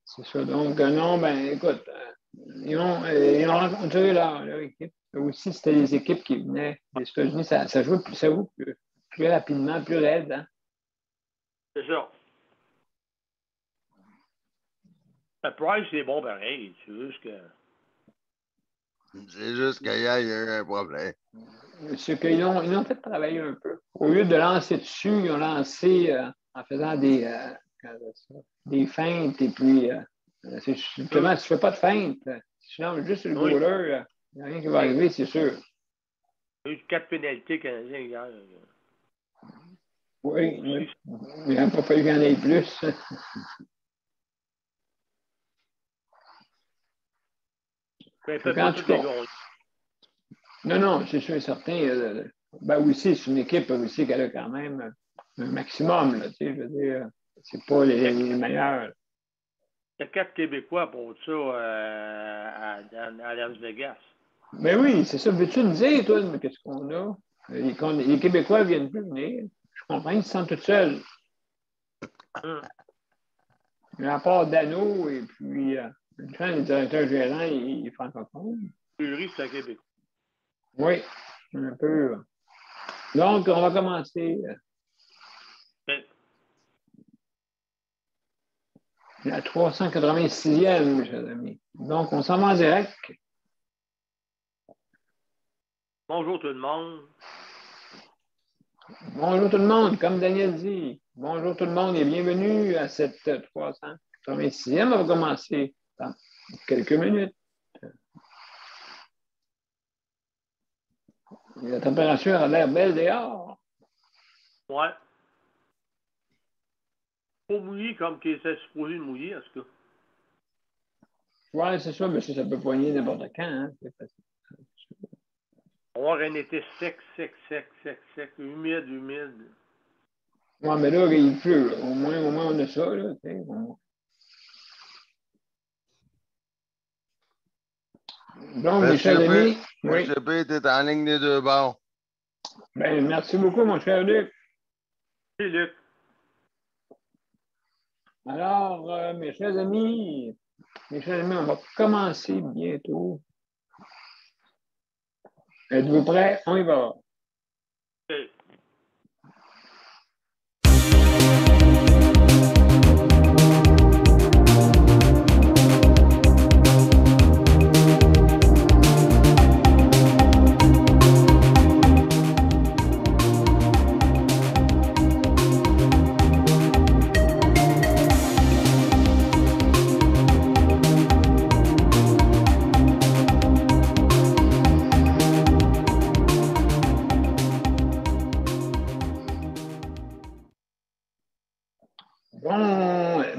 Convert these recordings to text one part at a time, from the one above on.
C'est ça. Donc, non, ben écoute, ils ont rencontré leur équipe. Aussi, c'était les équipes qui venaient des États-Unis. Ça joue plus rapidement, plus raide. Hein? C'est ça. Le Price, c'est bon pareil. C'est juste qu'ailleurs, il y a eu un problème. C'est qu'ils ont fait travailler un peu. Au lieu de lancer dessus, ils ont lancé en faisant des feintes. Et puis, justement, si tu ne fais pas de feinte, si tu lances juste le goaler, il n'y a rien qui va arriver, c'est sûr. Il y a eu 4 pénalités canadiens hier. Oui, mais il n'a pas fallu qu'il y en ait plus. Mais peut pas tous les gars. Non, c'est sûr et certain. Ben aussi, c'est une équipe aussi qu'elle a quand même un maximum. Là, je veux dire, c'est pas les meilleurs. Il y a 4 Québécois pour ça à Las Vegas. Ben oui, c'est ça. Veux-tu nous dire, toi, qu'est-ce qu'on a? Les Québécois ne viennent plus venir. Je comprends, ils se sentent tout seuls. À part Dano et puis le directeur gérant, il est francophone. Fleury, c'est à Québec. Oui, un peu. Donc, on va commencer. La 386e, mes chers amis. Donc, on s'en va en direct. Bonjour tout le monde. Bonjour tout le monde, comme Daniel dit. Bonjour tout le monde et bienvenue à cette 386e. On va commencer dans quelques minutes. La température a l'air belle dehors. Ouais. Pas mouillé comme qu'il était supposé de mouiller, en tout cas. Oui, c'est ça, mais ça peut poigner n'importe quand. Hein? On va avoir un été sec, humide. Oui, mais là, il pleut. Au moins, on a ça. Là, Donc, mes chers amis. M. P était en ligne des deux bords. Ben, merci beaucoup, mon cher Luc. C'est Luc. Alors, mes chers amis, on va commencer bientôt. Êtes-vous prêts? On y va. Okay.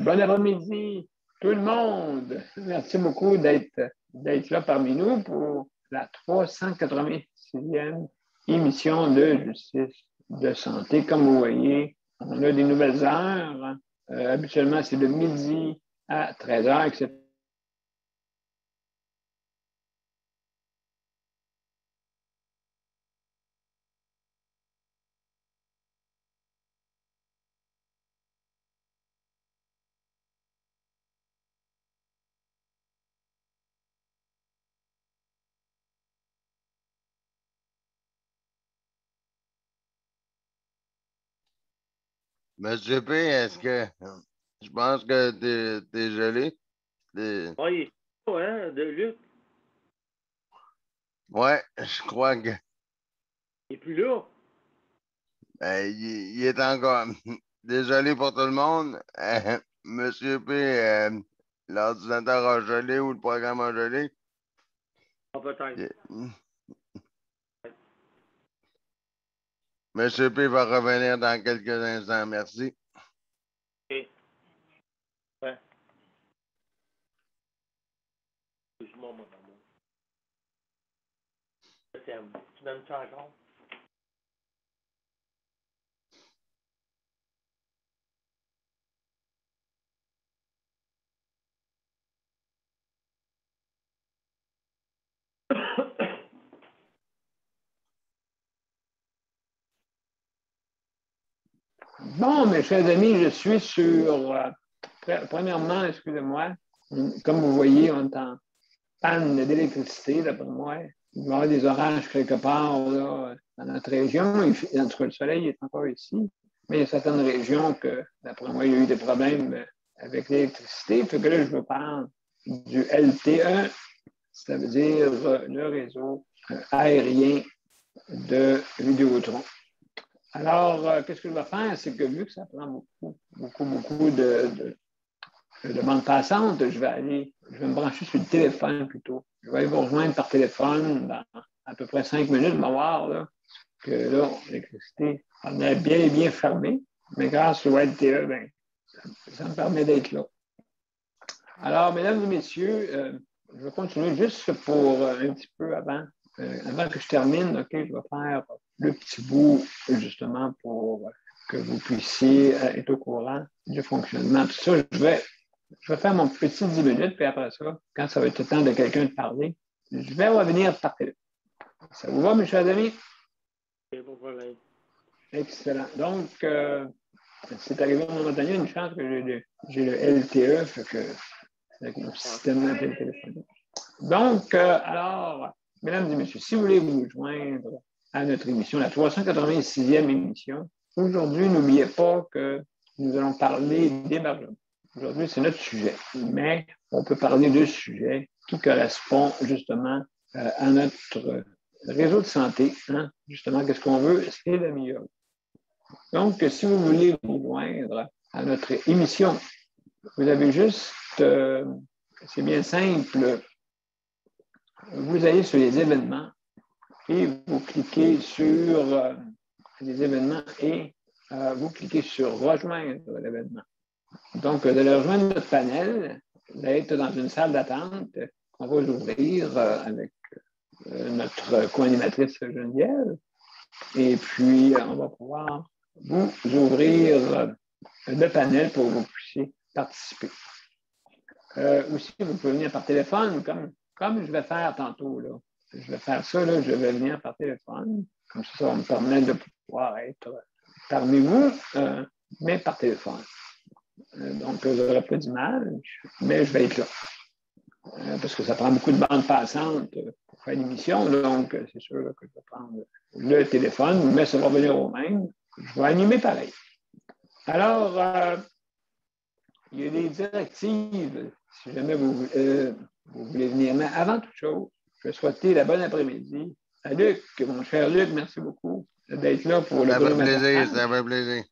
Bon après-midi, tout le monde. Merci beaucoup d'être là parmi nous pour la 386e émission de Justice de santé. Comme vous voyez, on a des nouvelles heures. Habituellement, c'est de midi à 13h, etc. Monsieur P, est-ce que je pense que t'es gelé? Oui, hein, de Luc. Ouais, je crois que. Il n'est plus là. Ben, il est encore. Désolé pour tout le monde. Monsieur P, l'ordinateur a gelé ou le programme a gelé. Ah, peut-être. Monsieur P va revenir dans quelques instants. Merci. OK. Ouais. Excuse-moi, mon amour. Je t'aime. Tu m'aimes ça encore? Bon, mes chers amis, je suis sur premièrement, excusez-moi, comme vous voyez, on est en panne d'électricité, d'après moi. Il va y avoir des orages quelque part là, dans notre région. En tout cas, le soleil est encore ici. Mais il y a certaines régions que, d'après moi, il y a eu des problèmes avec l'électricité. Fait que là, je veux parler du LTE, ça veut dire le réseau aérien de Vidéotron. Alors, qu'est-ce que je vais faire? C'est que vu que ça prend beaucoup de bande passante, je vais me brancher sur le téléphone plutôt. Je vais aller vous rejoindre par téléphone dans à peu près 5 minutes, on va voir là, que là, l'électricité, on est bien fermée, mais grâce au LTE, ben, ça me permet d'être là. Alors, mesdames et messieurs, je vais continuer juste pour un petit peu avant que je termine, OK, je vais faire le petit bout justement pour que vous puissiez être au courant du fonctionnement. Tout ça, je vais faire mon petit 10 minutes, puis après ça, quand ça va être le temps de quelqu'un de parler, je vais revenir par téléphone. Ça vous va, mes chers amis? C'est pas problème. Excellent. Donc, c'est arrivé à un moment donné, une chance que j'ai le LTE, fait que avec mon système d'appel téléphonique. Donc, alors, mesdames et messieurs, si vous voulez vous joindre à notre émission, la 386e émission, aujourd'hui, n'oubliez pas que nous allons parler d'hébergement. Aujourd'hui, c'est notre sujet, mais on peut parler de sujets qui correspondent justement à notre réseau de santé. Hein? Justement, qu'est-ce qu'on veut? C'est d'améliorer. Donc, si vous voulez vous joindre à notre émission, vous avez juste, c'est bien simple, vous allez sur les événements et vous cliquez sur les événements et vous cliquez sur rejoindre l'événement. Donc, vous allez rejoindre notre panel, vous allez être dans une salle d'attente qu'on va ouvrir avec notre co-animatrice Geneviève. Et puis, on va pouvoir vous ouvrir le panel pour que vous puissiez participer. Aussi, vous pouvez venir par téléphone, comme je vais faire tantôt. Là. Je vais faire ça, là, je vais venir par téléphone. Comme ça va me permettre de pouvoir être parmi vous, mais par téléphone. Donc, je n'aurai pas d'image, mais je vais être là. Parce que ça prend beaucoup de bandes passantes pour faire l'émission. Donc, c'est sûr là, que je vais prendre le téléphone, mais ça va venir au même. Je vais animer pareil. Alors, il y a des directives, si jamais vous voulez venir. Mais avant toute chose, je vais souhaiter la bonne après-midi à Luc, mon cher Luc, merci beaucoup d'être là pour le co-animation. Ça fait plaisir.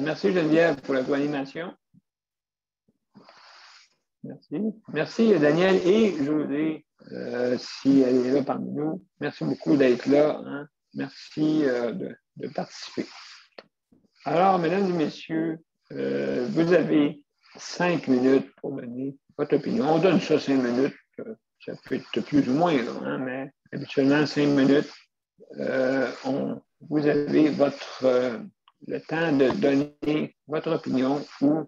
Merci Geneviève pour la co-animation. Merci. Merci Daniel et José, si elle est là parmi nous. Merci beaucoup d'être là. Hein. Merci de participer. Alors, mesdames et messieurs, vous avez 5 minutes pour donner votre opinion. On donne ça 5 minutes. Ça peut être plus ou moins, là, hein, mais habituellement 5 minutes. Vous avez le temps de donner votre opinion ou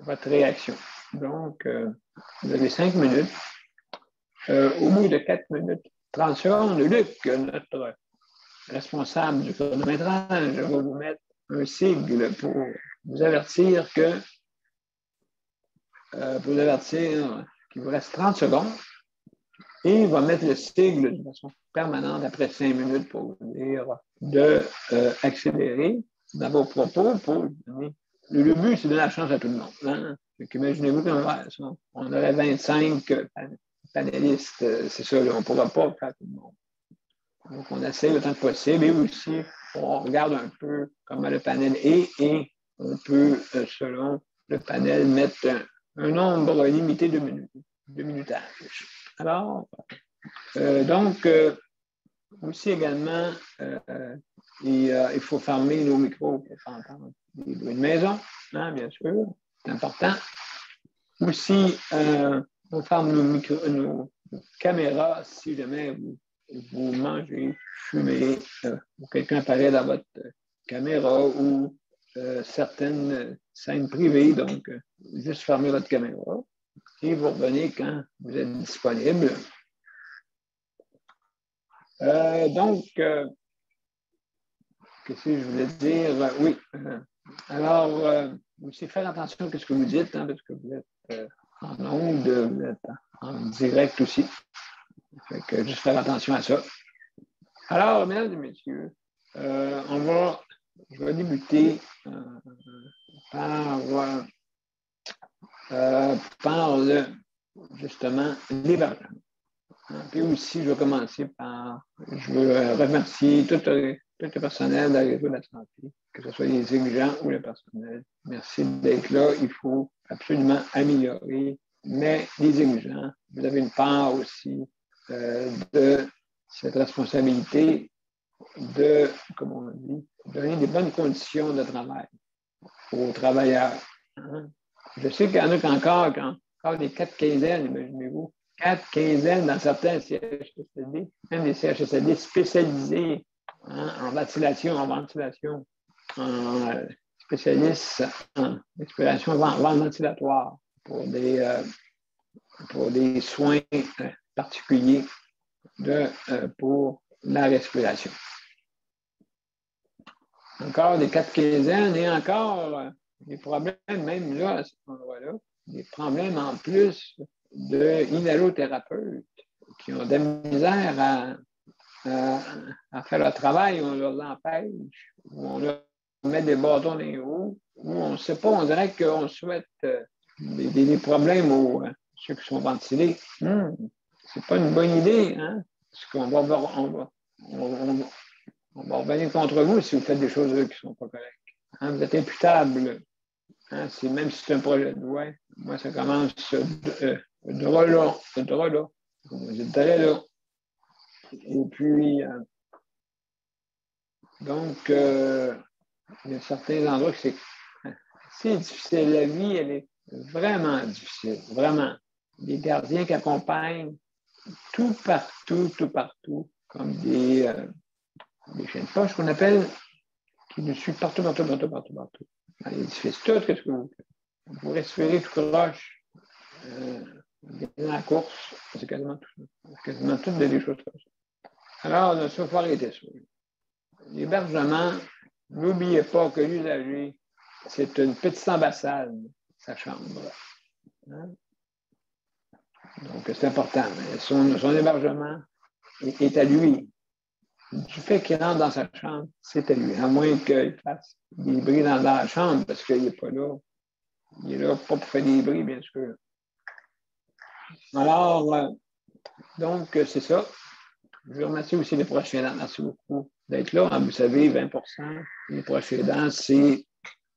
votre réaction. Donc, vous avez 5 minutes. Au bout de 4 minutes, 30 secondes, Luc, notre responsable du chronométrage, va vous mettre un sigle pour vous avertir qu'il vous reste 30 secondes. Et il va mettre le sigle de façon permanente après 5 minutes pour vous dire d'accélérer dans vos propos pour donner. Le but, c'est de donner la chance à tout le monde. Hein? Imaginez-vous qu'on aurait 25 panélistes, c'est ça, là, on ne pourra pas faire tout le monde. Donc, on essaie le temps que possible et aussi, on regarde un peu comment le panel est et on peut, selon le panel, mettre un nombre limité de minutages. Alors, donc, aussi également, il faut fermer nos micros pour pas entendre les bruits de maison, hein, bien sûr, c'est important. Aussi, on ferme nos caméras si jamais vous mangez, fumez, ou quelqu'un apparaît dans votre caméra ou certaines scènes privées, donc juste fermez votre caméra et vous revenez quand vous êtes disponible. Donc, qu'est-ce que je voulais dire? Oui, Alors, aussi faire attention à ce que vous dites, hein, parce que vous êtes en onde, vous êtes en direct aussi. Fait que juste faire attention à ça. Alors, mesdames et messieurs, je vais débuter par justement l'hébergement. Puis aussi, je vais commencer par, je veux remercier tout le personnel de la Réseau de la santé, que ce soit les étudiants ou le personnel. Merci d'être là. Il faut absolument améliorer, mais les exigeants, vous avez une part aussi de cette responsabilité de, comme on dit, donner des bonnes conditions de travail aux travailleurs. Hein? Je sais qu'il y en a qui encore des 4 quinzaines, imaginez-vous. 4 quinzaines dans certains CHSLD, même des CHSLD spécialisés en ventilation, en spécialistes en exploration ventilatoire pour des soins particuliers pour la respiration. Encore des 4 quinzaines et encore des problèmes, même là, à cet endroit-là, des problèmes en plus d'inhalothérapeutes qui ont de la misère à faire leur travail, on leur empêche, on leur met des bâtons dans les roues, ou on ne sait pas, on dirait qu'on souhaite des problèmes aux ceux qui sont ventilés. C'est pas une bonne idée, hein? Parce qu'on va revenir contre vous si vous faites des choses qui ne sont pas correctes. Hein? Vous êtes imputable. Hein? Même si c'est un projet de loi, moi, ça commence droit là. Je dirais là. Et puis, donc, il y a certains endroits que c'est difficile. La vie, elle est vraiment difficile. Vraiment. Les gardiens qui accompagnent tout partout, comme des chiens de poche qu'on appelle, qui nous suivent partout. Dans l'édifice, tout, qu'est-ce que vous faites? Vous respirez tout croche. Dans la course, c'est quasiment toutes des choses comme ça. Alors, il faut arrêter ça. L'hébergement, n'oubliez pas que l'usager, c'est une petite ambassade, sa chambre. Hein? Donc, c'est important. Son hébergement est à lui. Du fait qu'il rentre dans sa chambre, c'est à lui. À moins qu'il fasse des bris dans la chambre, parce qu'il n'est pas là. Il est là pas pour faire des bris, bien sûr. Alors, donc, c'est ça. Je veux remercier aussi les proches aidants. Merci beaucoup d'être là. Vous savez, 20% des proches aidants, c'est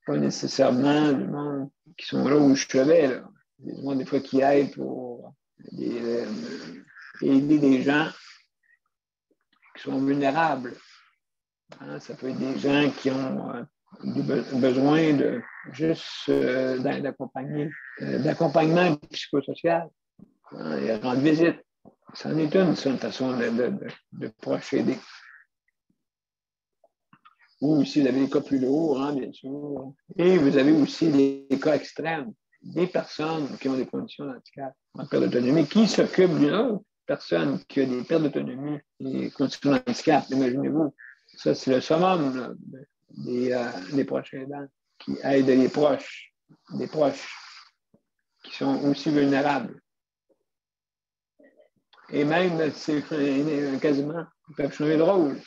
pas nécessairement du monde qui sont là où je vais. Là. Des gens, des fois, qui aident pour aider des gens qui sont vulnérables. Hein, ça peut être des gens qui ont besoin de juste d'accompagnement psychosocial. Hein, et rendre visite. C'en est une façon de proche aider. Ou si vous avez des cas plus lourds, hein, bien sûr. Et vous avez aussi des cas extrêmes. Des personnes qui ont des conditions de handicap en perte d'autonomie, qui s'occupent d'une autre personne qui a des pertes d'autonomie et des conditions de handicap. Imaginez-vous, ça, c'est le summum des proches aidants qui aident des proches qui sont aussi vulnérables. Et même, c'est quasiment, ils peuvent changer de rôle.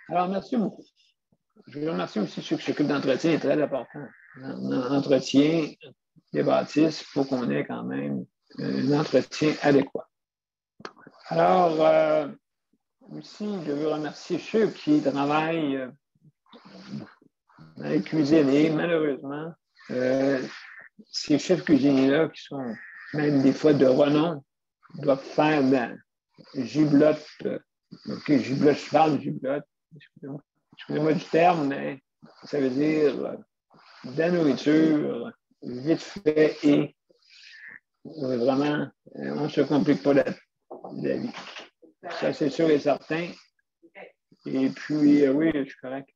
Alors, merci beaucoup. Je vous remercie aussi ceux qui s'occupent d'entretien, c'est très important. L'entretien des bâtisses, il faut qu'on ait quand même un entretien adéquat. Alors, aussi, je veux remercier ceux qui travaillent dans les cuisines. Et malheureusement, ces chefs cuisiniers-là, qui sont même des fois de renom, doivent faire de la giblotte. Je parle de giblotte. Excusez-moi du terme, mais ça veut dire de la nourriture vite fait et vraiment, on ne se complique pas la vie. Ça, c'est sûr et certain. Et puis, oui, je suis correct.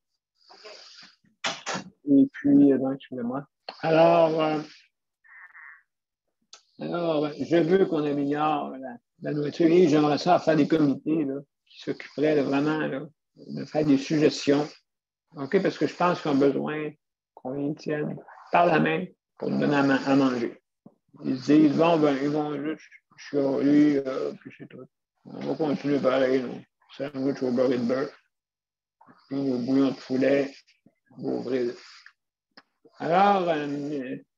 Et puis, donc, excusez-moi. Alors, je veux qu'on améliore la nourriture et j'aimerais ça faire des comités là, qui s'occuperaient vraiment là, de faire des suggestions OK, parce que je pense qu'ils ont besoin qu'on les tienne par la main pour nous donner à manger. Ils se disent, bon, ben, ils vont juste chialer, puis c'est tout. On va continuer pareil, nous. Sandwich au beurre de bœuf, puis nos bouillons de poulet, au vrille. Alors,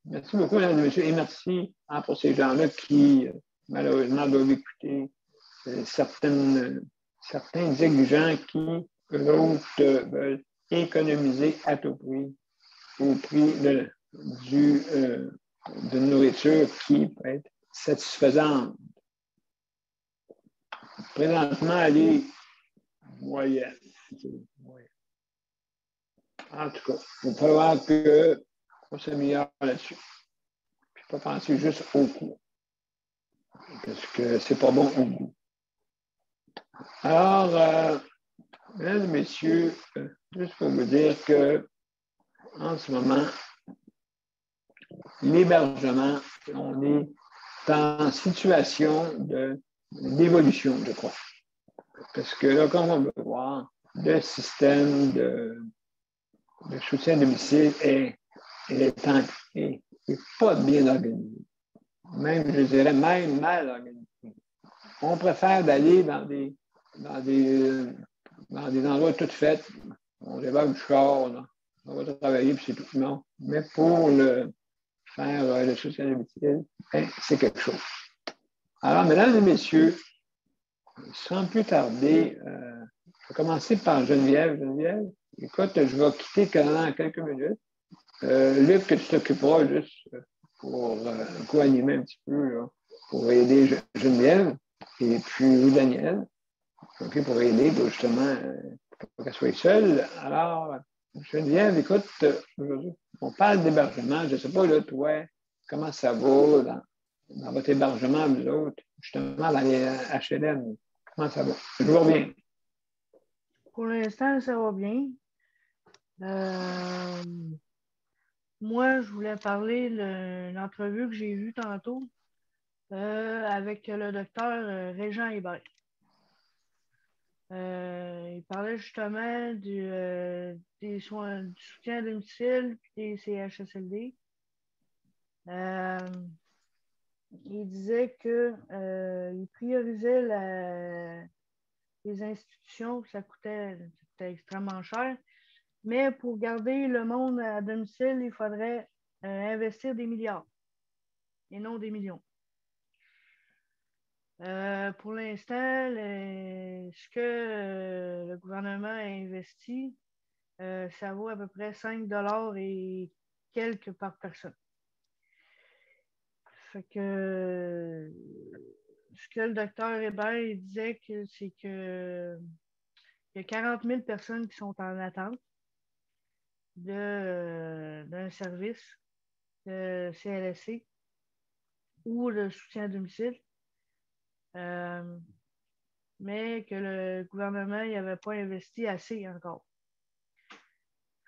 merci beaucoup, mesdames et messieurs, et merci pour ces gens-là qui, malheureusement, doivent écouter certains exigeants qui, eux autres, veulent économiser à tout prix au prix d'une nourriture qui peut être satisfaisante. Présentement, elle est moyenne. En tout cas, il va falloir qu'on s'améliore là-dessus. Puis pas penser juste au coût. Parce que c'est pas bon au goût. Alors, mesdames et messieurs, juste pour vous dire que en ce moment, l'hébergement, on est en situation d'évolution, je crois. Parce que là, comme on peut voir, le système de soutien à domicile est pas bien organisé. Même, je dirais, même mal organisé. On préfère d'aller dans des endroits tout faits. On débarque du char, là. On va travailler, puis c'est tout. Non. Mais pour faire le soutien à domicile, c'est quelque chose. Alors, mesdames et messieurs, sans plus tarder, je vais commencer par Geneviève. Geneviève, écoute, je vais quitter le Canada en quelques minutes. Luc, que tu t'occuperas juste pour co-animer un petit peu, là, pour aider Geneviève, et puis Daniel, okay, pour aider justement pour qu'elle soit seule. Alors, Geneviève, écoute, aujourd'hui, on parle d'hébergement. Je ne sais pas, là, toi, comment ça va dans votre hébergement, vous autres, justement, dans les HLM. Comment ça va? Je vous reviens. Pour l'instant, ça va bien. Moi, je voulais parler d'une entrevue que j'ai vue tantôt avec le docteur Régent Hébert. Il parlait justement des soins, du soutien à domicile et des CHSLD. Il disait qu'il priorisait les institutions, ça coûtait extrêmement cher. Mais pour garder le monde à domicile, il faudrait investir des milliards et non des millions. Pour l'instant, ce que le gouvernement a investi, ça vaut à peu près 5 et quelques par personne. Fait que ce que le docteur Hébert il disait, c'est que il y a 40 000 personnes qui sont en attente d'un service de CLSC ou de soutien à domicile, mais que le gouvernement n'avait pas investi assez encore.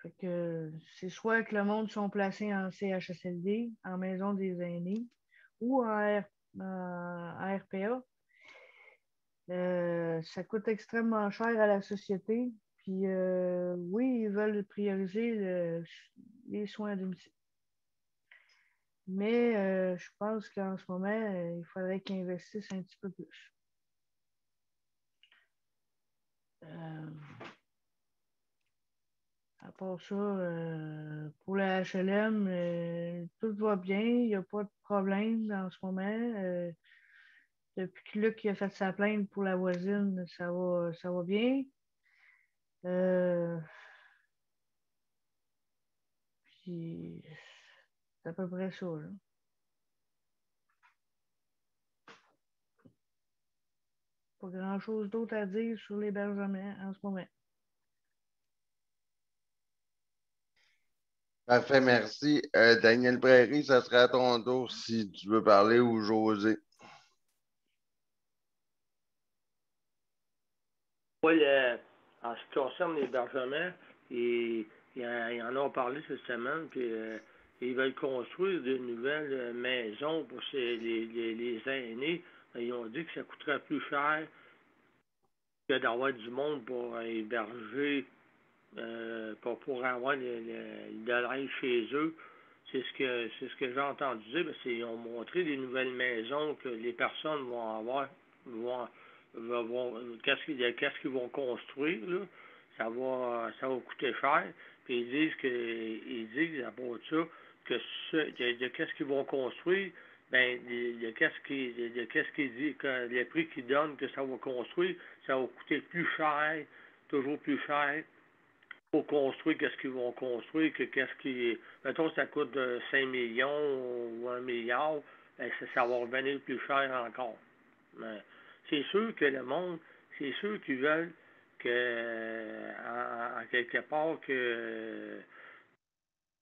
Fait que c'est soit que le monde sont placés en CHSLD, en maison des aînés, ou en RPA. Ça coûte extrêmement cher à la société. Puis oui, ils veulent prioriser les soins à domicile. Mais je pense qu'en ce moment, il faudrait qu'ils investissent un petit peu plus. À part ça, pour la HLM, tout va bien. Il n'y a pas de problème en ce moment. Depuis que Luc a fait sa plainte pour la voisine, ça va bien. Puis c'est à peu près ça, là. Pas grand-chose d'autre à dire sur l'hébergement en ce moment. Parfait, merci. Daniel Prairie, ça sera à ton tour si tu veux parler ou José. Oui, en ce qui concerne l'hébergement, ils en ont parlé cette semaine, puis ils veulent construire de nouvelles maisons pour les aînés. Ils ont dit que ça coûterait plus cher que d'avoir du monde pour héberger, pour avoir de l'aide chez eux. C'est ce que j'ai entendu dire, parce qu'ils ont montré des nouvelles maisons que les personnes vont avoir, qu'est-ce qu'ils vont construire, là. Ça va coûter cher. Puis ils disent à propos de ça, de qu'est-ce qu'ils vont construire, ben, qu'est-ce qu'ils disent, que les prix qu'ils donnent que ça va construire, ça va coûter plus cher, toujours plus cher, pour construire qu'est-ce qu'ils vont construire, mettons, ça coûte 5 millions ou 1 milliard, ben, ça va revenir plus cher encore. Mais c'est sûr que le monde, c'est sûr qu'ils veulent en quelque part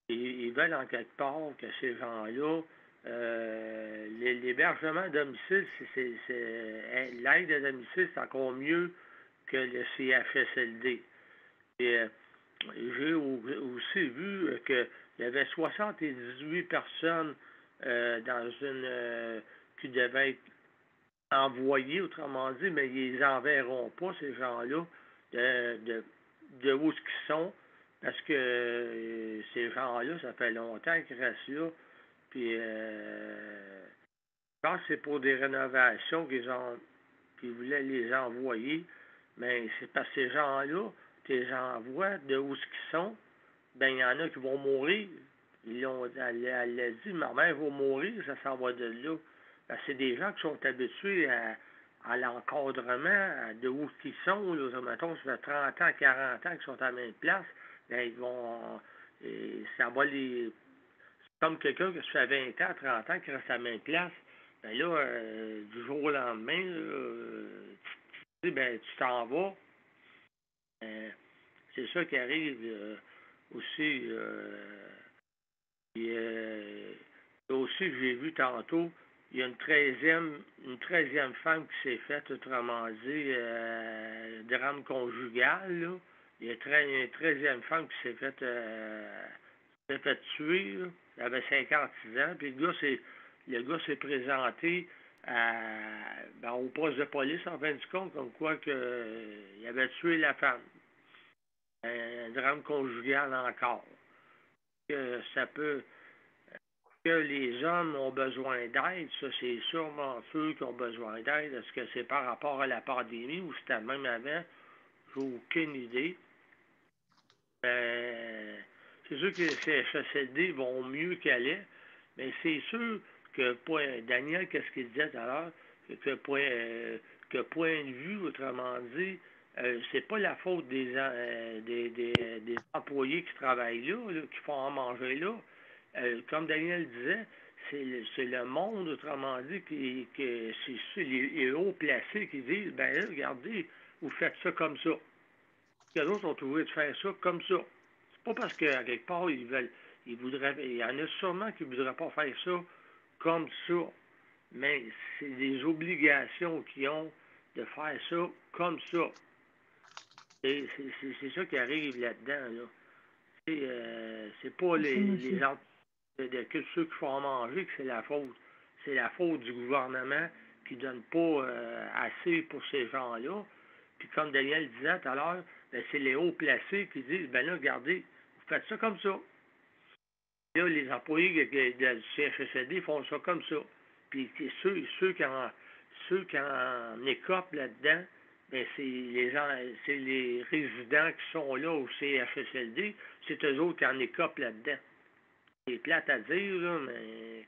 ils veulent en quelque part que ces gens-là, l'hébergement à domicile, l'aide à domicile, c'est encore mieux que le CHSLD. Et j'ai aussi vu qu'il y avait 78 personnes dans qui devaient être envoyées, autrement dit, mais ils les enverront pas, ces gens-là, de où ils sont, parce que ces gens-là, ça fait longtemps qu'ils restent là. Puis, je pense que c'est pour des rénovations qu'ils voulaient les envoyer, mais c'est parce que ces gens-là, tu les envoies de où ils sont, ben il y en a qui vont mourir. Elle l'a dit, ma mère va mourir, ça s'en va de là. Ben, c'est des gens qui sont habitués à l'encadrement, de où ils sont. Là. Mettons, ça fait 30 ans, 40 ans qu'ils sont à la même place. Ben, ils vont. Ça va les. C'est comme quelqu'un qui se fait 20 ans, 30 ans, qui reste à la même place. Ben là, du jour au lendemain, tu dis, ben, tu t'en vas. C'est ça qui arrive aussi. Puis, aussi, j'ai vu tantôt, il y a une 13e femme qui s'est faite, autrement dit, drame conjugal. Là. Il y a une 13e femme qui s'est faite tuer. Là. Elle avait 56 ans. Puis le gars s'est présenté au poste de police en fin de compte, comme quoi il avait tué la femme. Un drame conjugal encore. Que ça peut. Que les hommes ont besoin d'aide, ça c'est sûrement ceux qui ont besoin d'aide. Est-ce que c'est par rapport à la pandémie ou c'était même avant? J'ai aucune idée. C'est sûr que les CHSLD vont mieux qu'aller, mais c'est sûr que Daniel, qu'est-ce qu'il disait tout à l'heure, que point de vue, autrement dit, c'est pas la faute des employés qui travaillent là, qui font en manger là. Comme Daniel disait, c'est le monde, autrement dit, que c'est les hauts placés qui disent, ben là, regardez, vous faites ça comme ça. Les autres sont obligés de faire ça comme ça. C'est pas parce qu'à quelque part, il y en a sûrement qui ne voudraient pas faire ça comme ça. Mais c'est des obligations qu'ils ont de faire ça comme ça. C'est ça qui arrive là-dedans. Là. C'est pas les gens que ceux qui font manger que c'est la faute. C'est la faute du gouvernement qui ne donne pas assez pour ces gens-là. Puis comme Daniel disait tout à l'heure, ben, c'est les hauts placés qui disent, ben là, regardez, vous faites ça comme ça. Là, les employés du CHSLD font ça comme ça. Puis ceux qui en écopent là-dedans, ben, c'est les résidents qui sont là au CHSLD, c'est eux autres qui en écopent là-dedans. C'est plate à dire, là, mais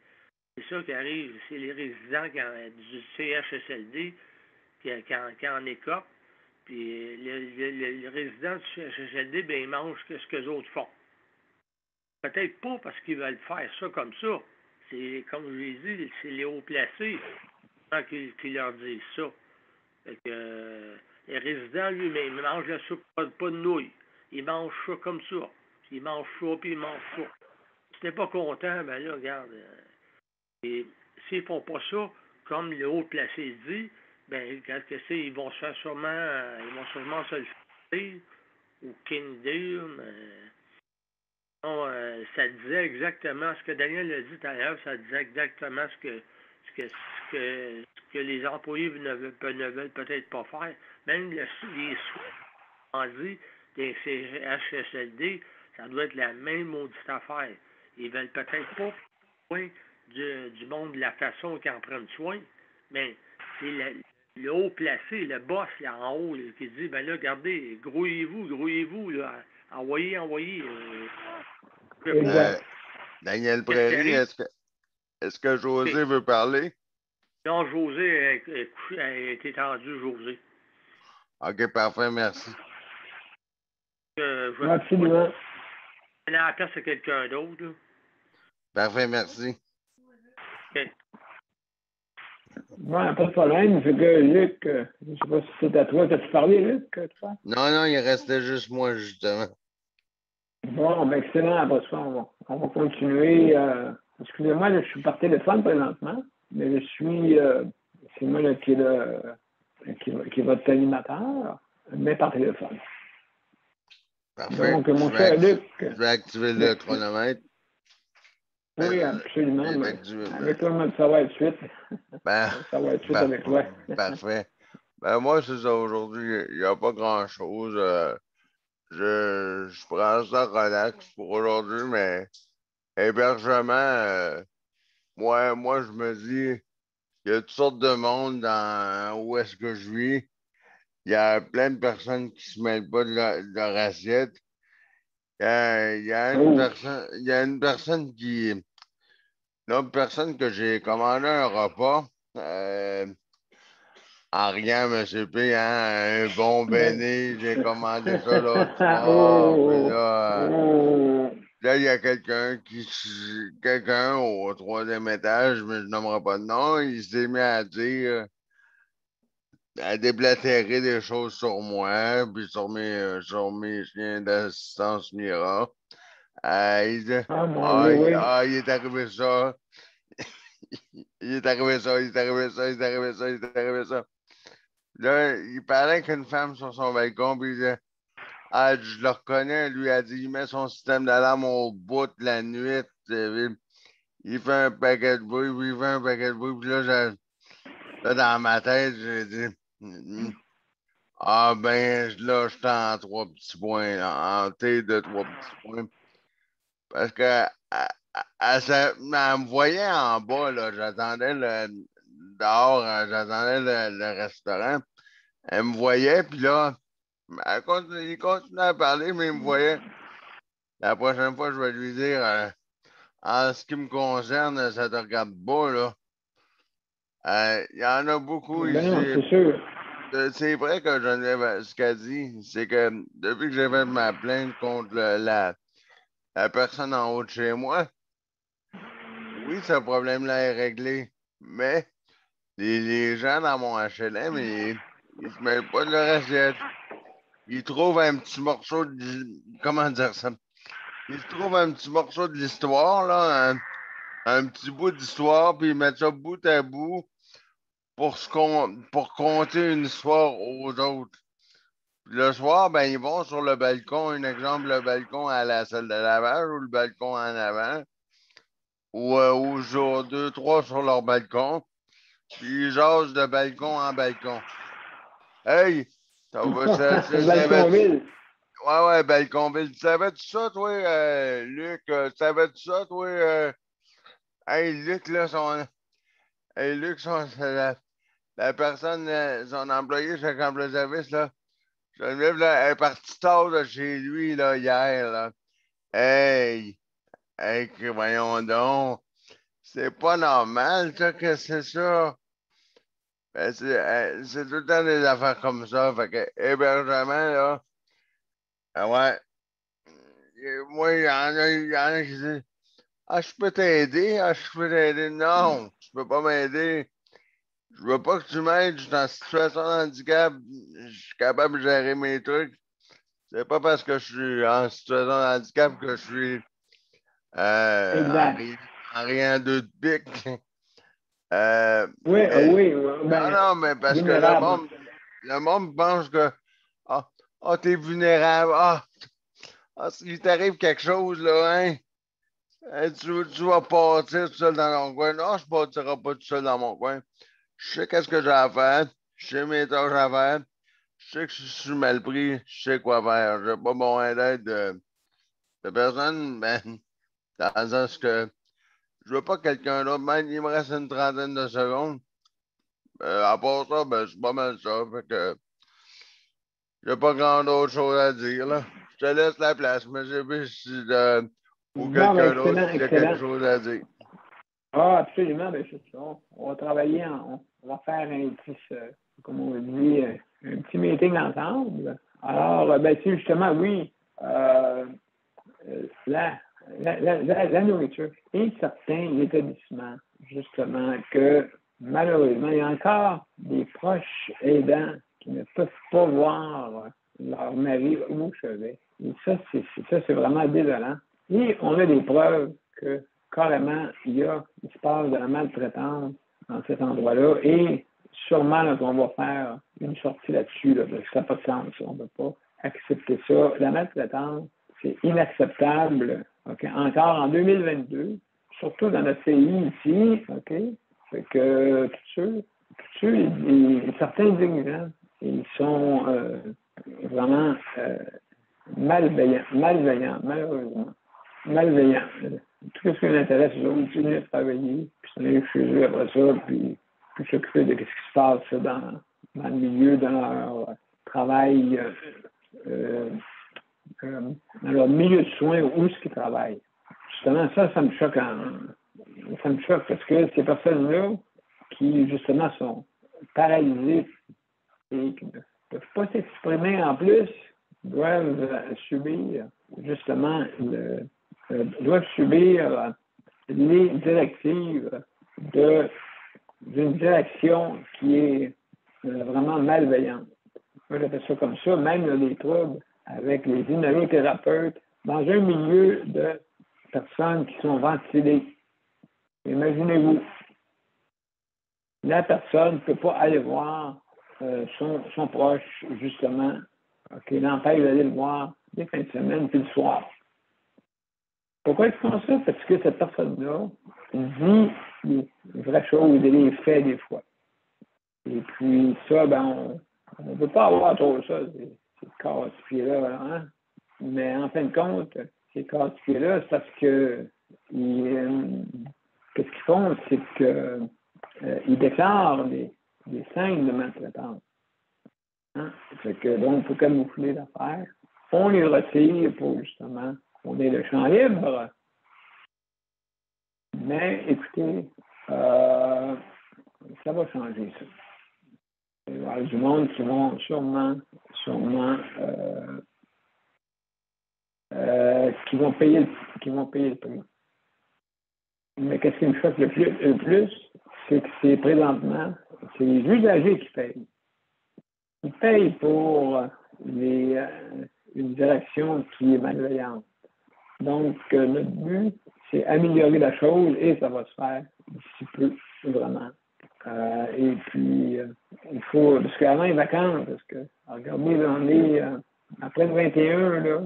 c'est ça qui arrive. C'est les résidents du CHSLD qui en écopent. Puis les résidents du CHSLD, ben, ils mangent ce que les autres font. Peut-être pas parce qu'ils veulent faire ça comme ça. C'est, comme je l'ai dit, c'est les hauts placés qui leur disent ça. Fait que, les résidents, lui, mais ils mangent la soupe, pas de nouilles. Ils mangent ça comme ça. Ils mangent ça, puis ils mangent ça. Si t'es pas content, ben là, regarde. Et s'ils font pas ça, comme le haut placé dit, ben, quand que c'est, ils vont sûrement se le faire, aucune idée, mais non, ça disait exactement ce que Daniel a dit tout à l'heure, ça disait exactement ce que les employés ne veulent peut-être pas faire. Même les soins, on dit, des CHSLD, ça doit être la même maudite affaire. Ils veulent peut-être pas soin du monde de la façon qu'ils en prennent soin, mais c'est le haut placé, le boss là en haut, là, qui dit, ben là, regardez, grouillez-vous, là, envoyez. Exact. Daniel Prairie, est-ce que José veut parler? Non, José a été tendu, José. OK, parfait, merci. Absolument. Je vais la place à quelqu'un d'autre. Là. Parfait, merci. OK. Bon, pas de problème. C'est que Luc, je ne sais pas si c'est à toi. T'as-tu parlé, Luc, toi? Non, il restait juste moi, justement. Bon, ben excellent. Après ça, on va continuer. Excusez-moi, là, je suis par téléphone présentement, mais je suis. C'est moi là, qui est votre animateur, mais par téléphone. Parfait. Donc, mon cher Luc. Je vais activer le chronomètre. Oui, absolument. Avec toi, ça va être suite. Ça va être suite avec toi. Parfait. Ben, moi, c'est ça. Aujourd'hui, il n'y a pas grand-chose. Je prends ça relax pour aujourd'hui, mais hébergement, moi, je me dis, il y a toutes sortes de monde dans où est-ce que je vis. Il y a plein de personnes qui se mêlent pas de leur assiette. Il y a une personne une autre personne que j'ai commandé un repas. En rien, M. P, hein, un bon béni, j'ai commandé ça l'autre soir. Là, il y a quelqu'un au troisième étage, mais je nommerai pas de nom, il s'est mis à dire, à déblatérer des choses sur moi, puis sur mes chiens d'assistance Mira. Il dit, il est arrivé ça. Il est arrivé ça. Là, il parlait qu'une femme sur son balcon, puis il disait, je le reconnais, lui a dit, il met son système d'alarme au bout de la nuit, il fait un paquet de bruit, puis là, dans ma tête, j'ai dit, là, je suis en 3 petits points, là, en T de 3 petits points, parce que elle me voyait en bas, là, j'attendais dehors, j'attendais le restaurant. Elle me voyait, puis là, il continuait à parler, mais il me voyait. La prochaine fois, je vais lui dire, en ce qui me concerne, ça te regarde pas, là. Il y en a beaucoup ici. C'est sûr. C'est vrai que Geneviève, ce qu'elle dit, c'est que depuis que j'ai fait ma plainte contre la personne en haut de chez moi, oui, ce problème-là est réglé, mais les gens dans mon HLM, ils se mêlent pas de leur assiette. Ils trouvent un petit morceau de... Comment dire ça? Ils trouvent un petit morceau de l'histoire, là, un petit bout d'histoire, puis ils mettent ça bout à bout pour conter une histoire aux autres. Puis le soir, ben, ils vont sur le balcon, un exemple, le balcon à la salle de lavage ou le balcon en avant, ou sur 2, 3 sur leur balcon, puis ils jasent de balcon en balcon. Hey, ça va, Balconville. Ouais, Balconville. Tu savais-tu ça, toi, Luc? Tu savais-tu ça, toi? Hey, Luc, là, la personne, son employé chez Camp Service, là, Geneviève, là, elle est partie tard de chez lui, là, hier, là. Hey, voyons donc. C'est pas normal, ça, que c'est ça. Ben, c'est tout le temps des affaires comme ça. Fait que, hébergement, là, ouais. Moi, il y en a qui disent, je peux t'aider, je peux t'aider. Non, tu peux pas m'aider. Je veux pas que tu m'aides, je suis en situation de handicap, je suis capable de gérer mes trucs. C'est pas parce que je suis en situation de handicap que je suis en rien de pique. Oui. Non, mais parce que le monde pense que t'es vulnérable. S'il t'arrive quelque chose, là, hein? Tu vas partir tout seul dans ton coin. Non, je ne partirai pas tout seul dans mon coin. Je sais qu'est-ce que j'ai à faire. Je sais mes tâches à faire. je sais que je suis mal pris, je sais quoi faire. Je n'ai pas besoin d'aide de personne, mais dans le sens que je veux pas quelqu'un d'autre, même il me reste une trentaine de secondes. À part ça, ben, c'est pas mal ça. Fait que j'ai pas grand d'autre chose à dire, là. Je te laisse la place, mais j'ai vu si, ou Bon, ben, quelqu'un d'autre excellent, s'il y a quelque excellent. chose à dire. Ah, absolument, ben, c'est ça. On va travailler, on va faire un petit, comme on dit, un petit meeting ensemble. Alors, ben, si justement, oui, la nourriture et certains établissements, justement, que malheureusement, il y a encore des proches aidants qui ne peuvent pas voir leur mari au chevet. Et ça, c'est vraiment désolant. Et on a des preuves que carrément, il se passe de la maltraitance dans cet endroit-là. Et sûrement, là, on va faire une sortie là-dessus, là, parce que ça n'a pas de sens. On ne peut pas accepter ça. La maltraitance, c'est inacceptable. Okay? Encore en 2022, surtout dans notre pays ici, OK? Fait que tous ceux certains dirigeants, ils sont vraiment malveillants, malheureusement. Malveillants. Tout ce qui les intéresse, ils ont continué à travailler, puis s'en chez eux après ça, puis s'occuper de ce qui se passe dans le milieu de leur travail, dans leur milieu de soins où est-ce qu'ils travaillent. Justement, ça me choque. Ça me choque parce que ces personnes-là qui, justement, sont paralysées et qui ne peuvent pas s'exprimer en plus, doivent subir, justement, doivent subir les directives d'une direction qui est vraiment malveillante. Moi, j'appelle ça comme ça, même là, les troubles avec les inhalothérapeutes dans un milieu de personnes qui sont ventilées. Imaginez-vous, la personne ne peut pas aller voir son proche, justement, qui l'empêche d'aller le voir les fins de semaine puis le soir. Pourquoi ils font ça? Parce que cette personne-là dit les vraies choses et les faits des fois. Et puis ça, ben, on ne peut pas avoir trop ça, ces casse-pieds-là, hein? Mais en fin de compte, ces casse-pieds-là, c'est parce que qu'est-ce qu'ils font, c'est qu'ils déclarent des scènes de maltraitance. Hein? Fait que, donc, il faut camoufler l'affaire. On les retire pour, justement, on est le champ libre. Mais, écoutez, ça va changer, ça. Il va y avoir du monde qui vont sûrement qui vont payer le prix. Mais qu'est-ce qui me choque le plus, c'est que c'est présentement, c'est les usagers qui payent. Ils payent pour une direction qui est malveillante. Donc, notre but, c'est améliorer la chose et ça va se faire d'ici peu, vraiment. Et puis, il faut, parce qu'avant les vacances, parce que, regardez, là, on est après le 21, là,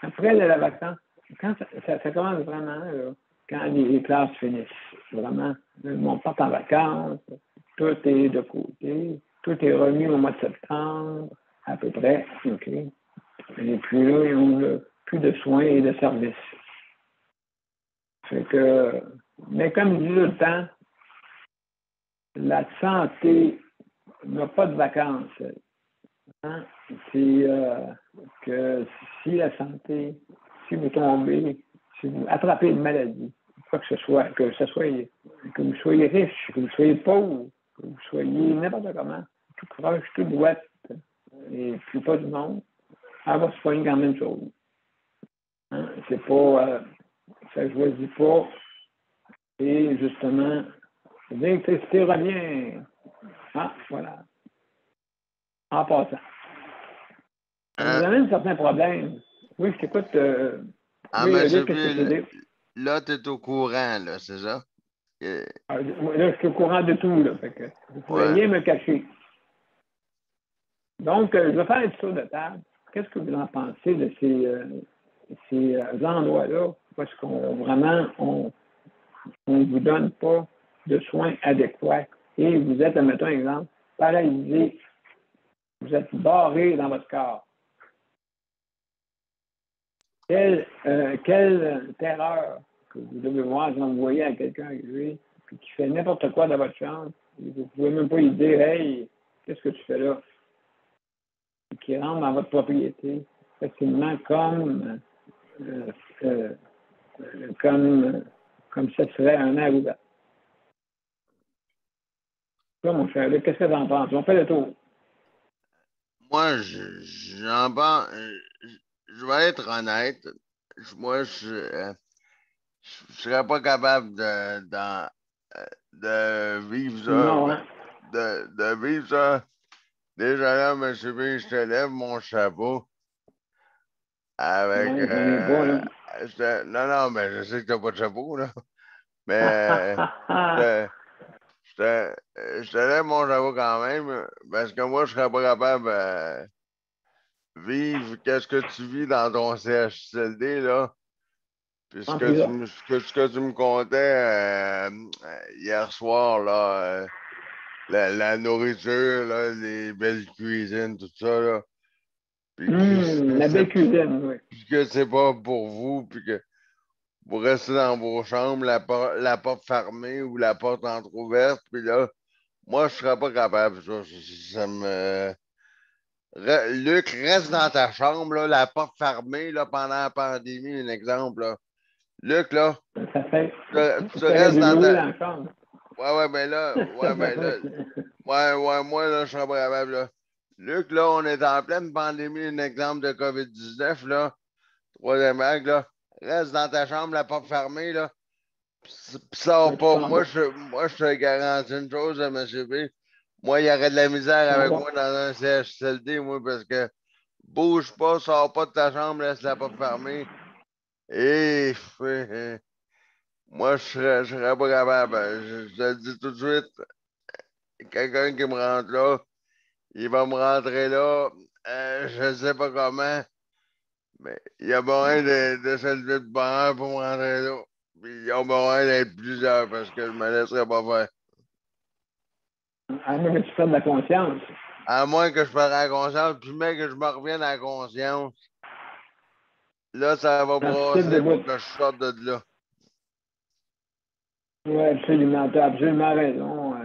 après la vacance, quand ça commence vraiment, là, quand les classes finissent, vraiment, le monde part en vacances, tout est de côté, tout est remis au mois de septembre, à peu près, OK. Et puis là, on n'a plus de soins et de services. Fait que, mais comme je dis tout le temps, la santé n'a pas de vacances. Hein? C'est que si la santé, si vous tombez, si vous attrapez une maladie, quoi que ce soit, que vous soyez riche, que vous soyez pauvre, que vous soyez n'importe comment, tout croche, tout droite, et puis pas du monde, elle va se soigner quand même chose. Hein? C'est pas, ça ne choisit pas, et justement, l'électricité revient. Ah, voilà. En passant. Ça nous amène certains problèmes. Oui, je t'écoute. Oui, mais Luc, qu'est-ce que tu dis? là, tu es au courant, là, c'est ça? Là, je suis au courant de tout, là. Fait que vous pouvez Ouais. rien me cacher. Donc, je vais faire un tour de table. Qu'est-ce que vous en pensez de ces endroits-là? Parce qu'on vraiment, on ne vous donne pas de soins adéquats. Et vous êtes, admettons un exemple, paralysé Vous êtes barré dans votre corps. Quelle terreur que vous devez voir quand vous voyez à quelqu'un arriver qui fait n'importe quoi dans votre chambre. Vous ne pouvez même pas lui dire Hey, qu'est-ce que tu fais là? Qui rentre dans votre propriété facilement euh, euh, comme ça serait un air ouvert. Là, mon cher, qu'est-ce que tu en penses? On fait le tour. Moi, j'en pense. Je vais être honnête. Moi, je serais pas capable de vivre ça. Non, hein? De vivre ça. Déjà là, M. B, je te lève mon chapeau. Avec. Ouais, j'en ai pas, là. Non, mais je sais que t'as pas de chapeau, là. Mais je te lève mon chapeau quand même. Parce que moi, je serais pas capable de vivre qu'est-ce que tu vis dans ton CHSLD, là. Puis ce que tu me contais hier soir, là, la nourriture, là, les belles cuisines, tout ça, là. Puis la belle cuisine, oui. Puis que c'est pas pour vous, puis que vous restez dans vos chambres, la porte fermée ou la porte entrouverte, puis là, moi, je serais pas capable. Ça me... Luc, reste dans ta chambre, là, la porte fermée là, pendant la pandémie, un exemple. Là. Luc, là, tu restes dans ta... la chambre. Ouais, mais là, moi, là, je serais pas capable, là. Luc, là, on est en pleine pandémie, un exemple de COVID-19, là, troisième vague, là. Reste dans ta chambre, la porte fermée, là. Sors pas. Moi, je te garantis une chose, M. B. Moi, il y aurait de la misère avec moi dans un CHSLD, moi, parce que bouge pas, sors pas de ta chambre, laisse la porte fermée. Et moi, je serais pas capable. Je te le dis tout de suite, quelqu'un qui me rentre là, il va me rentrer là. Je sais pas comment, mais il y a moyen de se lever de bonheur pour me rentrer là. Puis il y a moyen d'être plusieurs parce que je me laisserai pas faire. À moins que tu perdes la conscience. À moins que je perde la conscience, puis même que je me revienne à la conscience. Là, ça va brasser pour que je sorte de là. Oui, absolument. Tu as absolument raison.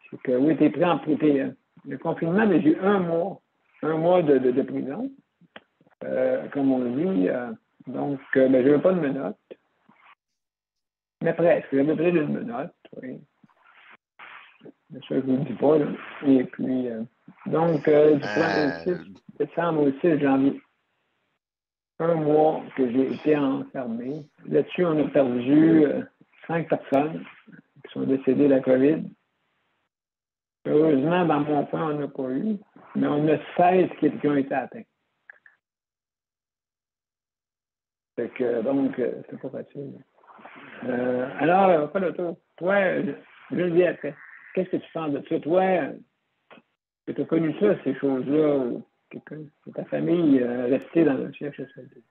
C'est que oui, tu es pris en prison. Le confinement, mais j'ai eu un mois de prison, comme on dit. Donc, je n'avais pas de menottes. Mais presque, j'avais pris une menotte, oui. C'est ça que je ne vous dis pas, là. Et puis, donc, du 6 décembre au 6 janvier, un mois que j'ai été enfermé. Là-dessus, on a perdu 5 personnes qui sont décédées de la COVID. Heureusement, dans mon coin, on n'a pas eu, mais on a 16 qui ont été atteints. Fait que, donc, c'est pas facile. Alors, pas le tour. Toi, Geneviève, qu'est-ce que tu penses de ça? Toi, tu as connu ça, ces choses-là, ou quelqu'un de ta famille resté dans le CHSLD?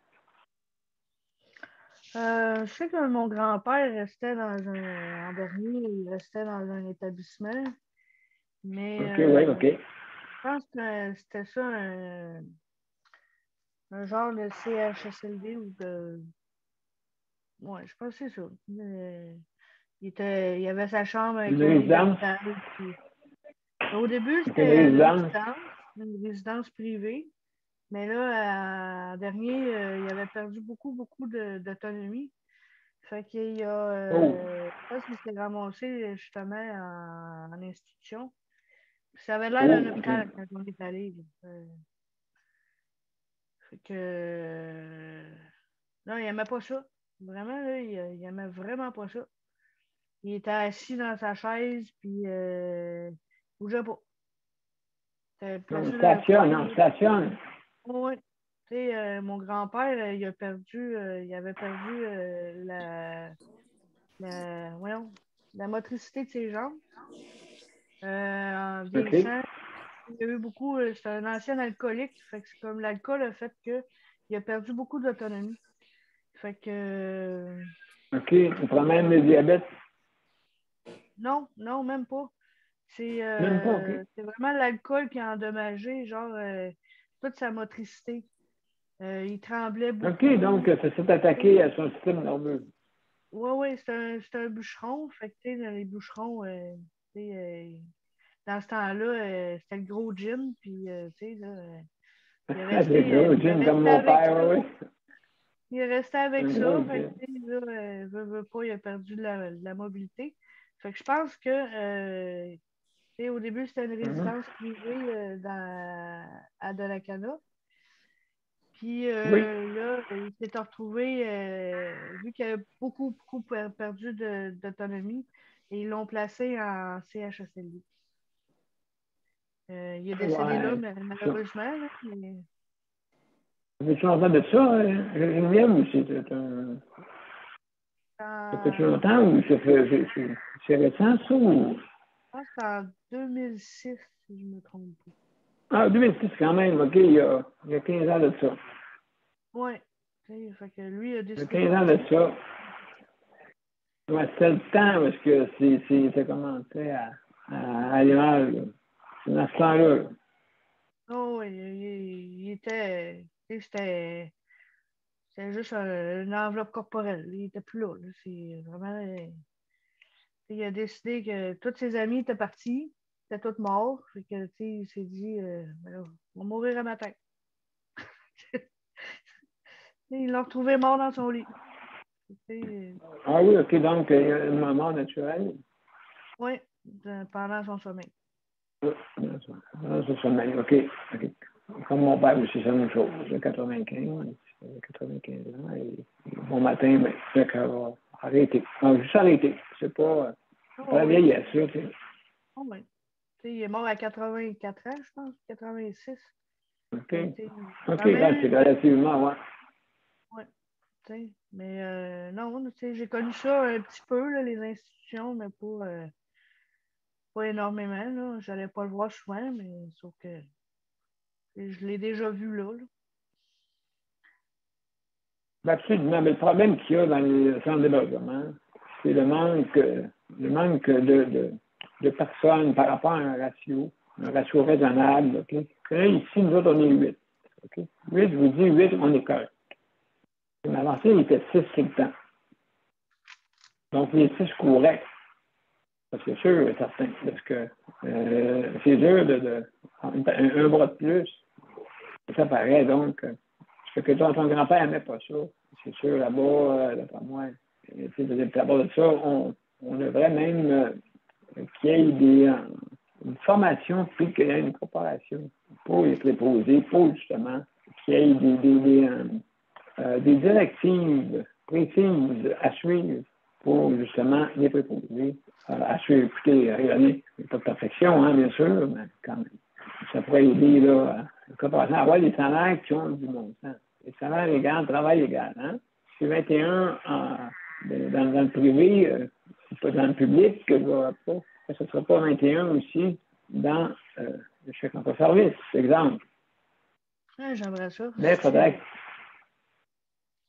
Je sais que mon grand-père restait en dernier, il restait dans un établissement. Mais OK. Je pense que c'était ça, un genre de CHSLD ou de. Ouais, je pense que c'est ça. Il avait sa chambre avec une un résidence? puis... Au début, c'était une résidence privée. Mais là, en dernier, il avait perdu beaucoup d'autonomie. Fait qu'il a, je pense qu'il s'est ramassé justement en institution. Puis ça avait l'air d'un hôpital quand on est allé. Fait que non, il n'aimait pas ça. Vraiment, là, il n'aimait vraiment pas ça. Il était assis dans sa chaise, puis il bougeait pas. Stationne. Oui. Tu sais, mon grand-père, il avait perdu la motricité de ses jambes. En vieillissant, il y a eu beaucoup. C'est un ancien alcoolique. Fait que c'est comme l'alcool a fait qu'il a perdu beaucoup d'autonomie. Fait que. OK. Tu prends même le diabète? Non, même pas. Même pas, OK. C'est vraiment l'alcool qui a endommagé, genre, toute sa motricité. Il tremblait beaucoup. OK, donc ça s'est attaqué à son système nerveux. Oui, c'est un bûcheron. Fait que, tu sais, les bûcherons, tu sais, dans ce temps-là, c'était le gros gin. Puis, tu sais, là, il est C'est resté, gros, il est Jim, comme resté mon avec père, ça. oui. Il est resté avec Un ça. gros Fait que, gin. tu sais, là, veut pas, il a perdu de la mobilité. Fait que je pense que, tu sais, au début, c'était une résidence privée à Donnacana. Puis Oui. là, il s'est retrouvé, vu qu'il a beaucoup perdu d'autonomie, et ils l'ont placé en CHSLD. Il est décédé là, Ouais. malheureusement. Là, mais... Veux-tu en parler de ça, Geneviève, ou ça fait longtemps, ou c'est récent, ça, ou... Je pense que c'est en 2006, si je ne me trompe pas. Ah, 2006, quand même, OK, il y a 15 ans de ça. Oui. Fait que lui, il a Il y a décidé 15 ans de ça. Ouais, c'était le temps parce que ça commençait à aller mal. C'est dans ce temps-là. Oh, oui, il était. C'était juste une enveloppe corporelle. Il n'était plus là. C'est vraiment. Il a décidé que tous ses amis étaient partis. Ils étaient tous morts. Fait que, il s'est dit, ben là, on va mourir à matin. Ils l'ont retrouvé mort dans son lit. Ah oui, OK, donc il y a une mort naturelle. Oui, pendant son sommeil. Dans son sommeil, OK. Comme mon père aussi, c'est la même chose. J'ai 95 ans. Et bon matin, ben, c'est qu'on va arrêter. Non, juste arrêter. C'est pas la vieillesse, ça. Oh, oui. Il est mort à 84 ans, je pense, 86. OK. OK, là, c'est relativement, ouais. Oui. Mais non, j'ai connu ça un petit peu, là, les institutions, mais pas énormément. Je n'allais pas le voir souvent, mais sauf que je l'ai déjà vu là. Absolument. Mais le problème qu'il y a dans les centres d'hébergement, c'est le manque de personnes par rapport à un ratio raisonnable. OK? Là, ici, nous autres, on est 8. OK? 8, je vous dis 8, on est correct. Mais avant ça, il était 6 tout le temps. Donc, les 6 couraient. C'est sûr et certain. Parce que c'est dur un bras de plus. Ça paraît, donc. Parce que ton grand-père n'aimait pas ça. C'est sûr, là-bas, d'après moi, à part de ça, on devrait même qu'il y ait une formation puis qu'il y ait une préparation pour les préposés, pour justement qu'il y ait des directives précises à suivre pour justement les préposés. À suivre, écoutez, rien, pas de perfection, hein, bien sûr, mais quand même. Ça pourrait aider là, à avoir des salaires qui ont du bon sens. Les salaires égaux, travail égal. Hein? C'est 21 dans le privé, c'est pas dans le public que je vais pas. Ce ne sera pas 21 aussi dans le chèque emploi service, exemple. J'aimerais ça. Mais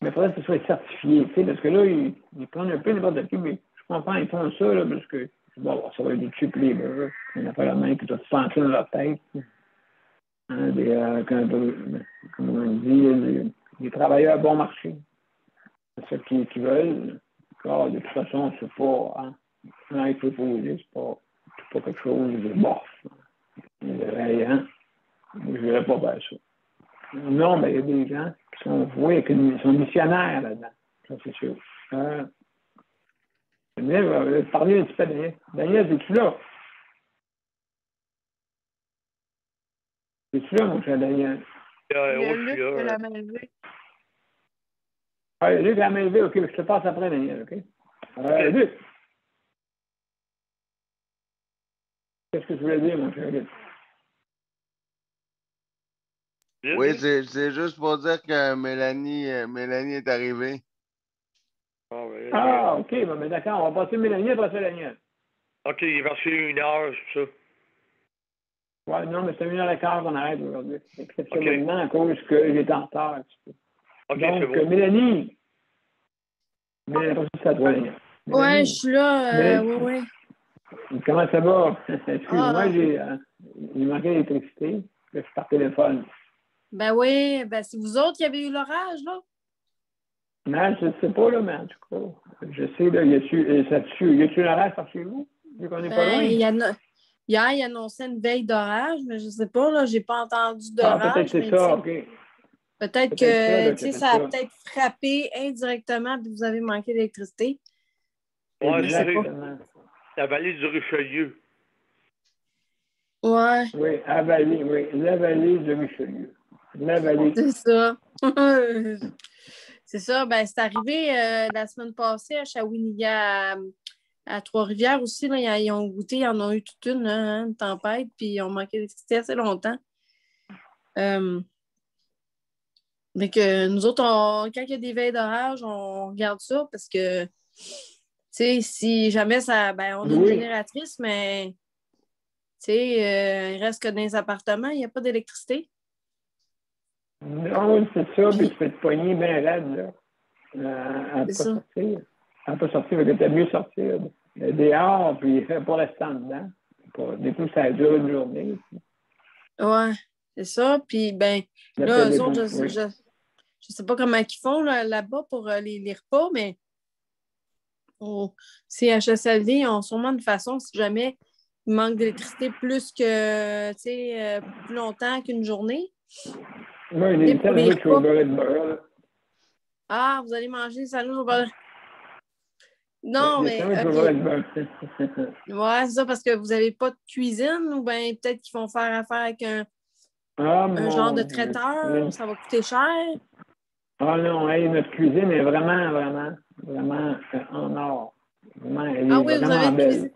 il faudrait que ce soit certifié, tu sais, parce que là, ils prennent un peu n'importe qui, mais je comprends, ils font ça, là, parce que, bon, ça va être des tubes libres, on n'a pas la main qui doit se penser dans leur tête. Hein, comme on dit, des travailleurs à bon marché. C'est ceux qui veulent. Alors, de toute façon, c'est pas, hein, il faut poser, c'est pas quelque chose de bof, de rayant. Je ne dirais pas faire ça. Non, mais il y a des gens qui sont voués, qui sont missionnaires là-dedans. Ça, c'est sûr. Daniel, parler un petit peu, Daniel. Daniel, es-tu là? Es-tu là, mon cher Daniel? Il y a Luc qui a la main levée. Ah, Luc a la main levée, OK, je te passe après, Daniel, OK? Luc. Qu'est-ce que tu voulais dire, mon cher Luc? Oui, c'est juste pour dire que Mélanie est arrivée. Ah, OK, ben, d'accord, on va passer Mélanie après ça, Daniel. OK, il est passé 1 heure, c'est ça. Oui, non, mais c'est 1h15 qu'on arrête aujourd'hui. Exceptionnellement, à cause que j'étais en retard un petit peu. Okay, donc, Mélanie, c'est à toi, Daniel. Ouais, je suis là. Oui. Comment ça va? Excuse-moi, Ah, il manquait d'électricité. Je suis par téléphone. ben oui, ben c'est vous autres qui avez eu l'orage, là? Non, je ne sais pas, là, mais en tout cas, je sais, là, y a-tu un orage par chez vous? Vu qu'on n'est pas Ben, loin. hier, il annonçait une veille d'orage, mais je sais pas, là, j'ai pas entendu Ah, peut-être d'orage, c'est mais tu ça, sais, OK. peut-être Peut-être ça, que, là, tu qui a sais, fait ça a ça. peut-être frappé indirectement, puis vous avez manqué d'électricité. Ouais, Je sais pas. Exactement. la vallée du Richelieu. Ouais, Oui, oui. La vallée de Richelieu. La vallée. c'est ça. C'est ça, ben c'est arrivé la semaine passée à Shawinigan, à Trois-Rivières aussi, là, ils ont goûté, ils en ont eu toute une tempête, puis ils ont manqué d'électricité assez longtemps. Euh, mais que nous autres, quand il y a des veilles d'orage, on regarde ça parce que, tu sais, si jamais ça, ben, on a une Oui. génératrice, mais, tu sais, il reste que dans les appartements, il n'y a pas d'électricité. Non, c'est ça, puis tu Puis, peux te pogner bien raide, là. À ne c'est pas ça. sortir. À ne pas sortir, mais que t'as mieux sortir dehors, puis pour restant dedans. Des fois, ça dure une journée. Ouais, c'est ça. Puis, ben, Ça là, eux dépend, autres, oui. je sais pas comment ils font là-bas pour les repas, mais au CHSLD, ils ont sûrement une façon, si jamais il manque d'électricité plus que, tu sais, plus longtemps qu'une journée. Moi, Tu sais, des pour les sandwichs au repas. beurre de beurre, là. Ah, vous allez manger des sandwichs au beurre. Non, Des mais sandwichs au beurre OK. de beurre. Ouais, c'est ça, parce que vous n'avez pas de cuisine ou bien peut-être qu'ils vont faire affaire avec Ah, un genre de mon Dieu. traiteur, ça va coûter cher. Ah non, hey, notre cuisine est vraiment, vraiment, vraiment en or. Vraiment, elle Ah est oui, vous avez vraiment une cuisine. belle.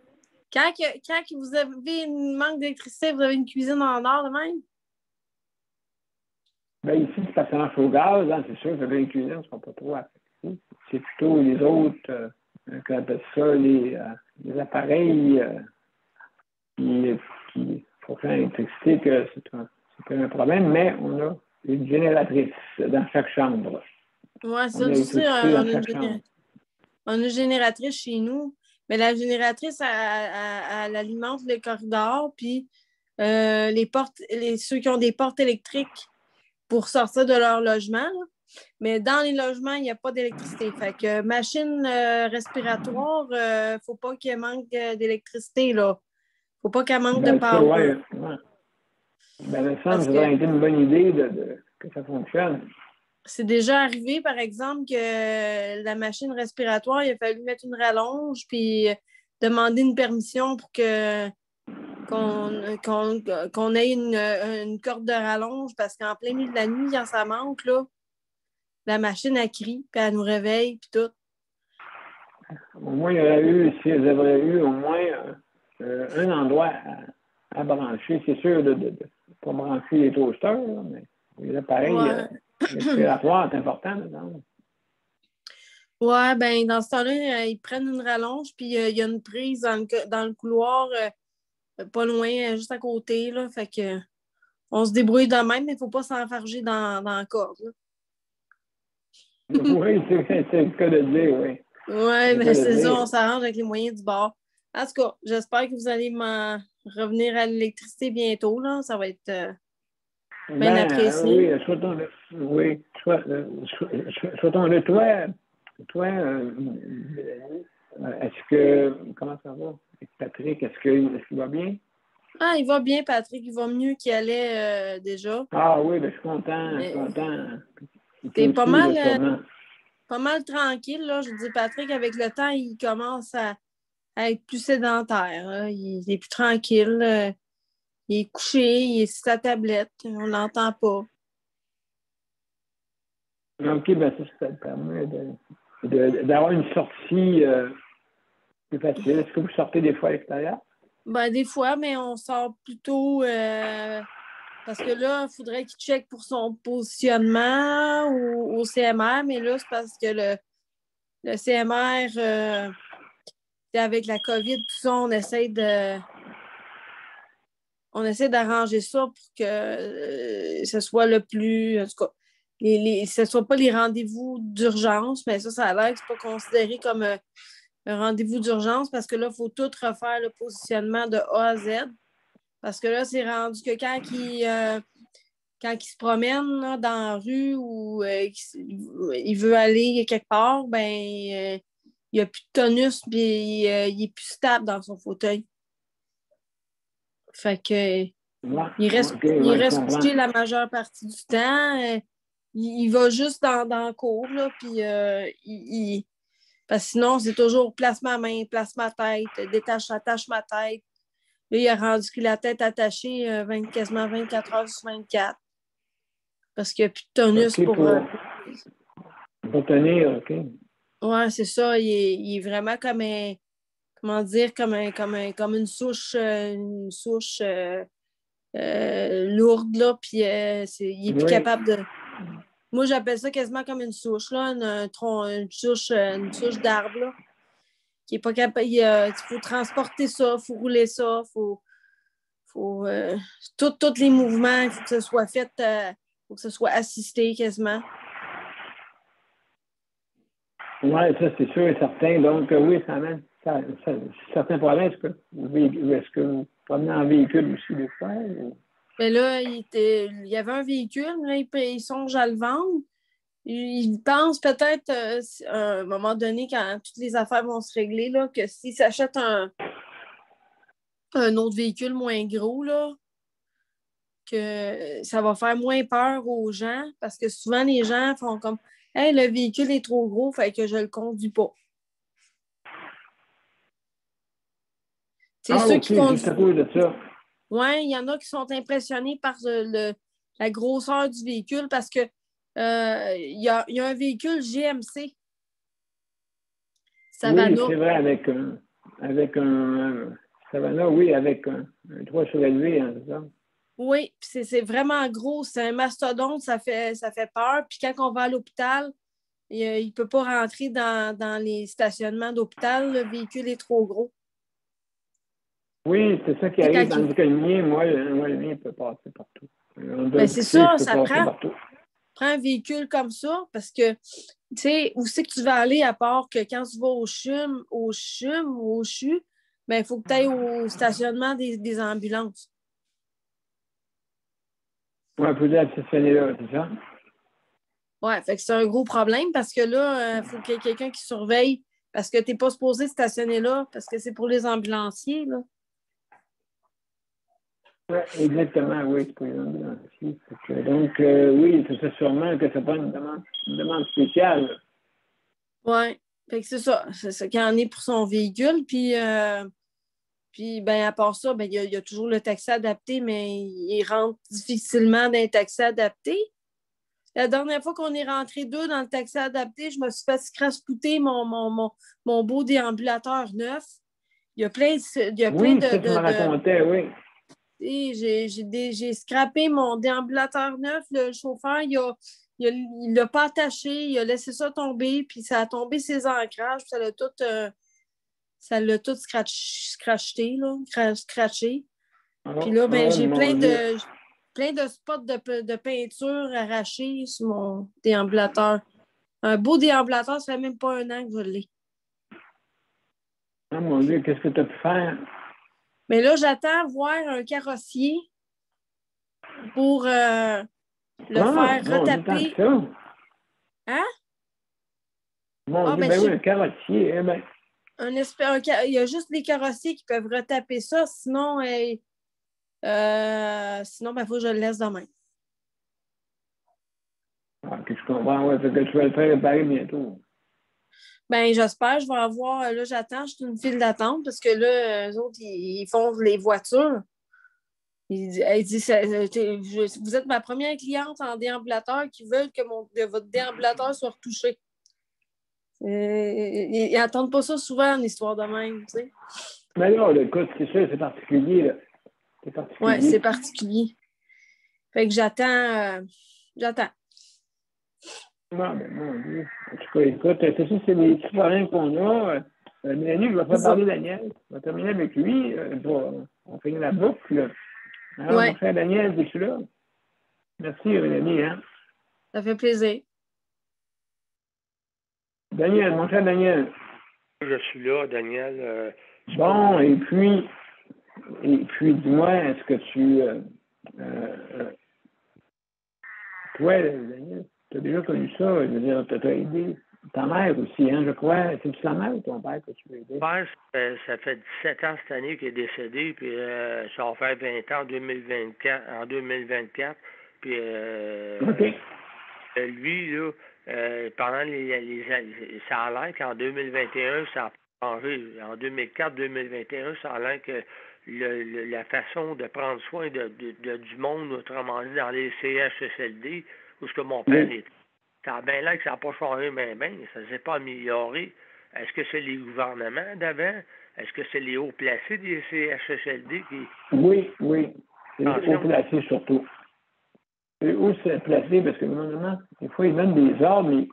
Quand vous avez une manque d'électricité, vous avez une cuisine en or de même? Ben, ici, c'est parce qu'on marche au gaz, hein, c'est sûr que les cuisines ne sont pas trop affectées. C'est plutôt les autres, qu'on appelle ça, les appareils qui, qui fonctionnent à l'électricité, que c'est un problème, mais on a une génératrice dans chaque chambre. Oui, On a ça. Nous aussi, l'électricité dans chaque chambre. on a une génératrice chez nous. Mais la génératrice, elle alimente le corridor, puis les portes, ceux qui ont des portes électriques pour sortir de leur logement. Là. Mais dans les logements, il n'y a pas d'électricité. Fait que machine respiratoire, faut pas qu'il manque d'électricité, là. Faut pas qu'elle manque de Ben, ça, power. ouais. Ben, il me semble que Parce ça que aurait été une bonne idée que ça fonctionne. c'est déjà arrivé, par exemple, que la machine respiratoire, il a fallu mettre une rallonge puis demander une permission pour qu'on ait une corde de rallonge parce qu'en plein milieu de la nuit, quand ça manque, là, la machine, elle crie, puis elle nous réveille, puis tout. Au moins, il y aurait eu, si elles avaient eu au moins un endroit à brancher, c'est sûr de pas brancher les toasters, là, mais les appareils Ouais. respiratoires, c'est important. Non? Ouais, ben dans ce temps-là, ils prennent une rallonge, puis il y a une prise dans le couloir, pas loin, juste à côté, là. Fait que on se débrouille de même, mais il ne faut pas s'enfarger dans la corde, là. Oui, c'est le cas de le dire, oui. Ouais, C'est le mais cas de le c'est ça, on dire. s'arrange avec les moyens du bord. En tout cas, j'espère que vous allez revenir à l'électricité bientôt, là. Ça va être bien Ben, apprécié. oui, souhaitons-le. Oui, souhaitons-le. Toi, est-ce que, comment ça va? Patrick, est-ce qu'il va bien? Ah, il va bien, Patrick. Il va mieux qu'il allait déjà. Ah oui, ben, je suis content, je suis Mais content. Et toi t'es aussi, là, sûrement. pas mal tranquille, là. Je dis, Patrick, avec le temps, il commence à être plus sédentaire, là. Il est plus tranquille. Il est couché, il est sur sa tablette. On l'entend pas. OK, ben ça te permet d'avoir une sortie plus facile. Est-ce que vous sortez des fois à l'extérieur? Ben, des fois, mais on sort plutôt parce que là, il faudrait qu'il check pour son positionnement au CMR, mais là, c'est parce que le CMR, avec la COVID, tout ça, on essaie d'arranger ça pour que ce soit le plus. En tout cas, ce ne soit pas les rendez-vous d'urgence, mais ça a l'air que ce n'est pas considéré comme un rendez-vous d'urgence parce que là, il faut tout refaire le positionnement de A à Z. Parce que là, c'est rendu que quand il se promène là, dans la rue ou il veut aller quelque part, ben il n'y a plus de tonus puis il est plus stable dans son fauteuil. Fait que il reste couché la majeure partie du temps. Il va juste dans le cours, là, puis parce que sinon, c'est toujours place ma main, place ma tête, attache ma tête. Là, il a rendu qu'il a la tête attachée quasiment 24 heures sur 24. Parce qu'il n'y a plus de tonus pour tenir, OK. Ouais, c'est ça. Il est vraiment comme comment dire, comme une souche, lourde, là, puis il est plus capable de... Moi, j'appelle ça quasiment comme une souche, là, une souche d'arbre, là, qui est pas capable... Il faut transporter ça, il faut rouler ça, faut tous les mouvements, il faut que ce soit fait, faut que ce soit assisté quasiment. Oui, ça, c'est sûr et certain. Donc, oui, ça amène certains problèmes. Est-ce que vous promenez en véhicule aussi des fois? Mais là, il y avait un véhicule, là, il songe à le vendre. Il pense peut-être, à un moment donné, quand toutes les affaires vont se régler, là, que s'il s'achète un autre véhicule moins gros, là, que ça va faire moins peur aux gens, parce que souvent, les gens font comme « Hey, le véhicule est trop gros, fait que je le conduis pas. » C'est ceux qui conduisent. Oui, il y en a qui sont impressionnés par la grosseur du véhicule parce que il y a un véhicule GMC. Savana. Oui, c'est vrai, avec un Savana, oui, avec un toit surélevé, hein, c'est ça? Oui, c'est vraiment gros. C'est un mastodonte, ça fait peur. Puis quand on va à l'hôpital, il ne peut pas rentrer dans les stationnements d'hôpital. Le véhicule est trop gros. Oui, c'est ça qui arrive. Tandis que le mien, moi, le mien peut passer partout. Ben, c'est ça, ça prend un véhicule comme ça parce que, tu sais, où c'est que tu vas aller à part que quand tu vas au CHUM ou au CHU, ben, il faut que tu ailles au stationnement des ambulances. Oui, il faut dire stationner là, c'est ça? Oui, fait que c'est un gros problème parce que là, il faut qu'il y ait quelqu'un qui surveille parce que tu n'es pas supposé stationner là parce que c'est pour les ambulanciers, là. Oui, exactement, oui, c'est pour les ambulanciers. Donc, oui, c'est sûrement que c'est pas une demande spéciale. Oui, fait que c'est ça. C'est ça qu'il en est pour son véhicule. Puis ben, à part ça, ben, il y a toujours le taxi adapté, mais il rentre difficilement dans les taxis adaptés. La dernière fois qu'on est rentré deux dans le taxi adapté, je me suis fait scratch-pouter mon beau déambulateur neuf. Il y a plein de tu me racontais, oui. J'ai scrappé mon déambulateur neuf. Le chauffeur, il l'a pas attaché, il a laissé ça tomber, puis ça a tombé ses ancrages, puis ça l'a tout scratché, là, scratché. Puis là, ben, j'ai plein de spots de peinture arrachés sur mon déambulateur. Un beau déambulateur, ça fait même pas un an que je l'ai. Oh mon Dieu, qu'est-ce que tu as pu faire? Mais là, j'attends voir un carrossier pour le faire retaper. Hein? Mon Dieu, ben oui, un carrossier. Eh ben. Il y a juste les carrossiers qui peuvent retaper ça, sinon, ben, il faut que je le laisse demain. Ah, que je comprends, ouais, que tu vas le faire réparer bientôt. Ben, j'espère, je vais avoir. Là, j'attends, je suis une file d'attente parce que là, eux autres, ils font les voitures. Elle dit, vous êtes ma première cliente en déambulateur qui veut que votre déambulateur soit retouché. Ils n'attendent pas ça souvent, en histoire de même, tu sais. Mais là, écoute, c'est ça, c'est particulier, là. C'est particulier. Oui, c'est particulier. Fait que j'attends. Non, mais mon Dieu. En tout cas, écoute, c'est ça, c'est les petits problèmes qu'on a. Mélanie, je vais faire parler Daniel. Je vais terminer avec lui. On va finir la boucle. Alors, mon cher Daniel, es-tu là? Merci, Mélanie. Hein? Ça fait plaisir. Daniel, mon cher Daniel. Je suis là, Daniel. Bon, et puis dis-moi, est-ce que toi, Daniel, tu as déjà connu ça? Je veux dire, tu as aidé ta mère aussi, hein, je crois. C'est-tu ta mère ou ton père que tu veux aider? Mon père, ça fait 17 ans cette année qu'il est décédé, puis ça va faire 20 ans en 2024. Puis OK. lui, là, pendant ça a l'air qu'en 2021, ça a changé. En 2004-2021, ça a l'air que la façon de prendre soin du monde, autrement dit, dans les CHSLD, où ce que mon père est, ça a bien l'air que ça n'a pas changé, mais ça ne s'est pas amélioré. Est-ce que c'est les gouvernements d'avant? Est-ce que c'est les hauts placés des CHSLD qui... Oui. C'est les hauts placés surtout. C'est où c'est placé, parce que le gouvernement, des fois, ils donnent des ordres, mais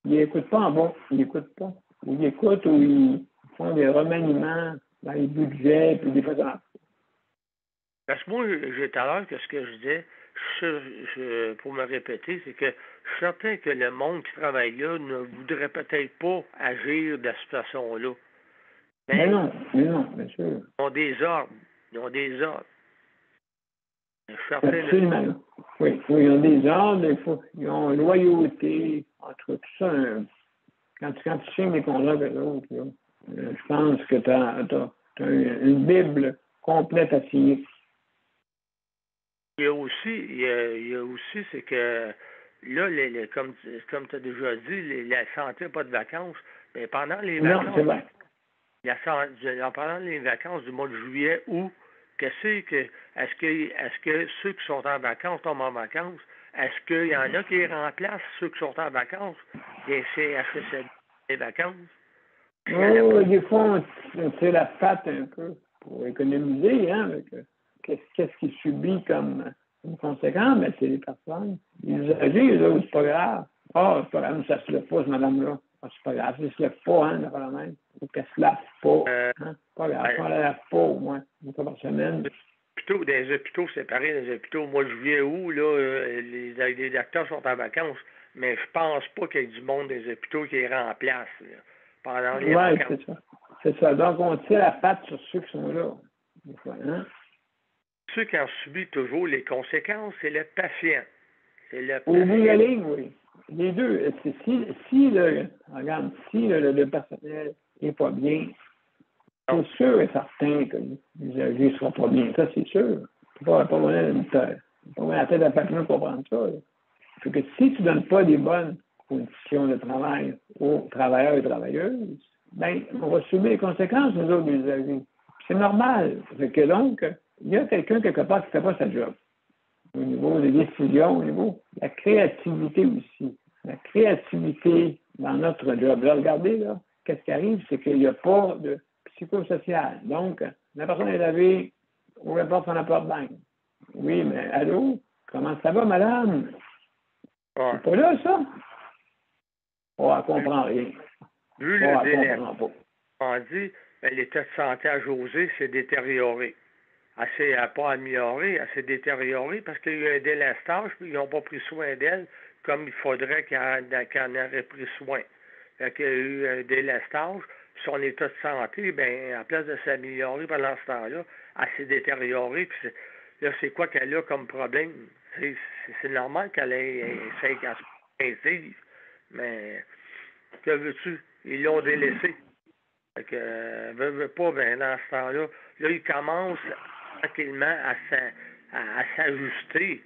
ils n'écoutent pas en bon. Ils n'écoutent pas. Ou ils écoutent ou ils font des remaniements dans les budgets, puis des fois, ça... Parce que moi, j'ai tout à l'heure que ce que je disais, pour me répéter, c'est que je suis certain que le monde qui travaille là ne voudrait peut-être pas agir de cette façon-là. Mais non, bien sûr. Ils ont des ordres. Je suis certain absolument. Oui, ils ont des ordres, ils ont loyauté, entre tout ça. Quand tu signes des contrats avec l'autre, je pense que tu as une Bible complète à signer. Il y a aussi, c'est que là, comme tu as déjà dit, la santé n'a pas de vacances, mais pendant les vacances. Non, c'est vrai. Pendant les vacances du mois de juillet, août, est-ce que ceux qui sont en vacances tombent en vacances? Est-ce qu'il y en a qui remplacent ceux qui sont en vacances? Des CHSLD des vacances? Oh, des fois, on tire la patte un peu pour économiser, hein, avec qu'est-ce qui subit comme conséquence? Ben, c'est les personnes. Les usagers, là, c'est pas grave. Ah, c'est pas grave, ça se lève pas, cette madame-là. Ah, c'est pas grave, ça se lève pas, hein, la même. Ou qu'elle se lave pas. Hein? Pas grave, on la lave pas, au moins, une fois par semaine. Plutôt des hôpitaux séparés, des hôpitaux au mois de juillet, août, là, les docteurs sont en vacances, mais je pense pas qu'il y ait du monde des hôpitaux qui les remplace là, pendant les vacances. C'est ça. Donc, on tire la patte sur ceux qui sont là. Des fois, hein? Ceux qui en subissent toujours les conséquences, c'est le patient. Au bout de la ligne, oui. Les deux. Si le personnel n'est pas bien, c'est sûr et certain que l'usager ne sera pas bien. Ça, c'est sûr. Tu ne peux pas mettre la tête à papillon pour comprendre ça. Fait que si tu ne donnes pas des bonnes conditions de travail aux travailleurs et travailleuses, ben, on va subir les conséquences, nous autres, usagers. C'est normal. Fait que donc, il y a quelqu'un quelque part qui ne fait pas sa job. Au niveau des décisions, au niveau de la créativité aussi. La créativité dans notre job. Là, regardez, là, qu'est-ce qui arrive, c'est qu'il n'y a pas de psychosocial. Donc, la personne est lavée, on répond son apport-banque. Oui, mais allô, comment ça va, madame? C'est pas là, ça? On ne comprend rien. Vu le délai, on dit, l'état de santé à Josée s'est détérioré. Elle n'a pas amélioré, elle s'est détériorée parce qu'il y a eu un délestage, puis ils n'ont pas pris soin d'elle comme il faudrait qu'elle en aurait pris soin. Fait qu'il y a eu un délestage, puis son état de santé, ben, en place de s'améliorer pendant ce temps-là, elle s'est détériorée, puis là, c'est quoi qu'elle a comme problème? C'est normal qu'elle ait intensive, mais que veux-tu? Ils l'ont délaissé. Fait que, veut pas, ben, dans ce temps-là, là, il commence tranquillement à s'ajuster.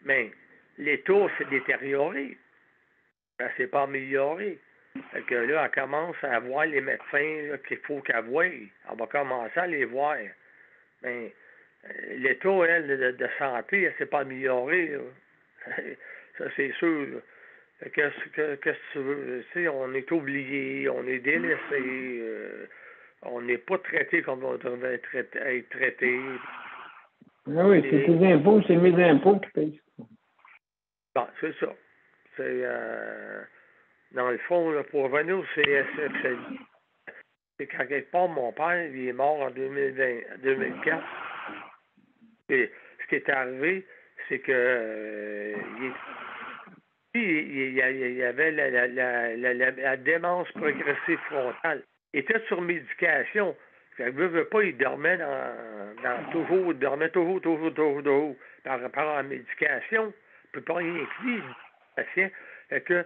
Mais l'état s'est détérioré. Ça s'est pas amélioré. Fait que là, elle commence à voir les médecins qu'il faut qu'elle voie. Elle va commencer à les voir. Mais l'état, elle, de santé, elle s'est pas améliorée. Ça, c'est sûr. Qu'est-ce que tu veux? Tu sais, on est oublié, on est délaissé, on n'est pas traité comme on devrait être traité. Ah oui, c'est tes impôts, c'est mes impôts qui payent. Bon, c'est ça. C'est dans le fond, là, pour revenir au CSFLD, c'est qu'à quelque part, mon père, il est mort en 2004. Et ce qui est arrivé, c'est que Puis, il y avait la démence progressive frontale. Il était sur médication. Ça veut pas, il dormait toujours, il dormait toujours. Par rapport à la médication, il ne peut pas rien écrire, le patient. Fait que,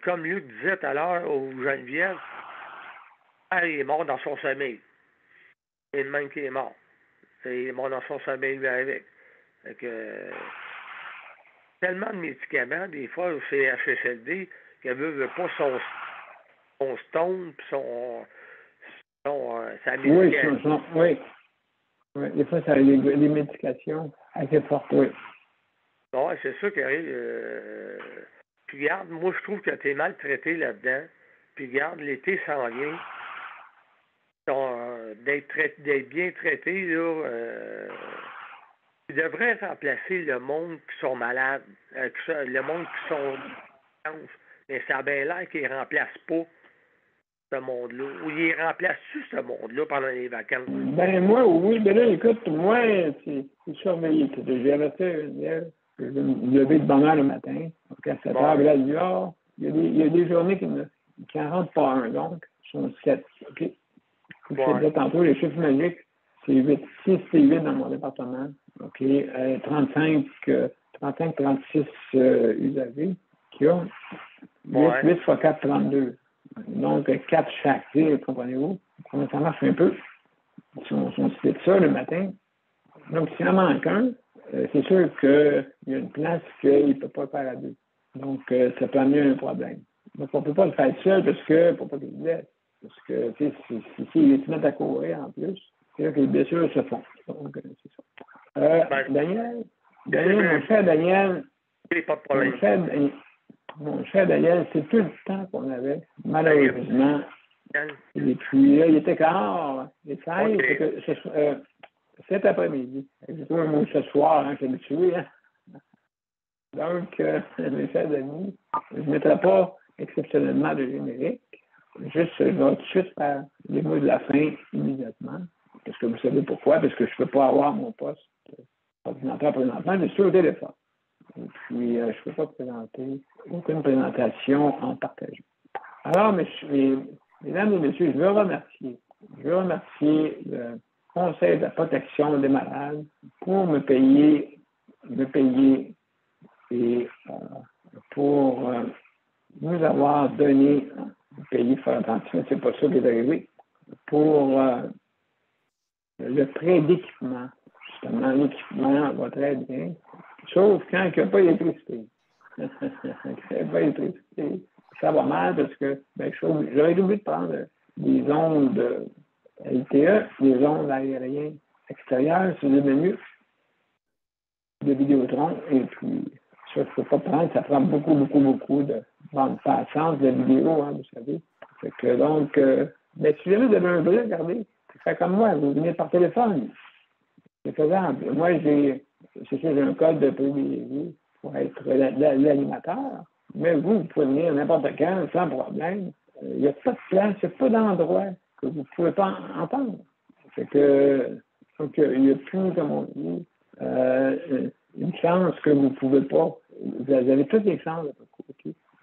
comme Luc disait tout à l'heure aux Geneviève, il est mort dans son sommeil. C'est le même qui est mort. Il est mort dans son sommeil, lui, avec. Fait que, tellement de médicaments, des fois, au CHSLD, qu'elle veut pas son stone, puis sa médication. Oui. Des fois, ça a des médications assez fortes, oui. Oui, c'est ça qui arrive. Puis regarde, moi, je trouve que tu es maltraité là-dedans. Puis regarde, l'été s'en vient. D'être bien traité, là, tu devrais remplacer le monde qui sont malades, le monde qui sont mais ça a bien l'air qu'ils ne remplacent pas ce monde-là. Ou ils remplacent-tu ce monde-là pendant les vacances? Ben moi, oui, ben là, écoute, moi, c'est surveillé. J'ai arrêté hier. Je vais me lever de bonne heure le matin. Donc à 7 heures, là, il y a des journées qui n'en rentrent pas un, donc, ils sont 7. OK? Je te disais tantôt, les chiffres magiques, c'est 8. 6 et 8 dans mon département. OK? 36 usagers qui ont 8 fois 4, 32. Donc, 4 chaque ville, comprenez-vous? Comment ça marche un peu? Si on se fait ça le matin. Donc, s'il en manque un, c'est sûr qu'il y a une place qu'il ne peut pas faire à deux. Donc, ça peut amener un problème. Donc, on ne peut pas le faire seul parce que, pour pas qu'il se blesse. Parce que, tu sais, s'ils se mettent à courir en plus, c'est là que les blessures se font. Donc, c'est ça. Daniel, mon cher Daniel, mon cher Daniel, c'est tout le temps qu'on avait, malheureusement. Et puis, là, il était quand les 16, cet après-midi. J'ai trouvé un mot ce soir, je suis habitué. Hein? Donc, mes chers amis, je ne mettrai pas exceptionnellement de générique. Juste, je vais tout de suite faire les mots de la fin immédiatement. Parce que vous savez pourquoi? Parce que je ne peux pas avoir mon poste ordinateur présentement, je suis au téléphone. Et puis, je ne peux pas présenter aucune présentation en partageant. Alors, mesdames et messieurs, je veux remercier le Conseil de la protection des malades pour me payer et pour nous avoir donné, faire attention, c'est pas ça qui est arrivé, pour le prêt d'équipement. Justement, l'équipement va très bien, sauf quand il n'y a pas d'électricité. Quand il n'y a pas d'électricité, ça va mal parce que j'aurais oublié de prendre des ondes LTE, des ondes aériennes extérieures sur le menu de Vidéotron. Et puis, ça, je ne peux pas prendre. Ça prend beaucoup de bande passante de vidéo, hein, vous savez. Fait que donc, si jamais vous avez un besoin, regardez, c'est comme moi, vous venez par téléphone. C'est faisable. Moi, j'ai un code de privilégié pour être l'animateur. Mais vous pouvez venir n'importe quand, sans problème. Il n'y a pas de place, il n'y a pas d'endroit que vous ne pouvez pas entendre. Fait que, donc, il n'y a plus, comme on dit, une chance que vous ne pouvez pas. Vous avez toutes les chances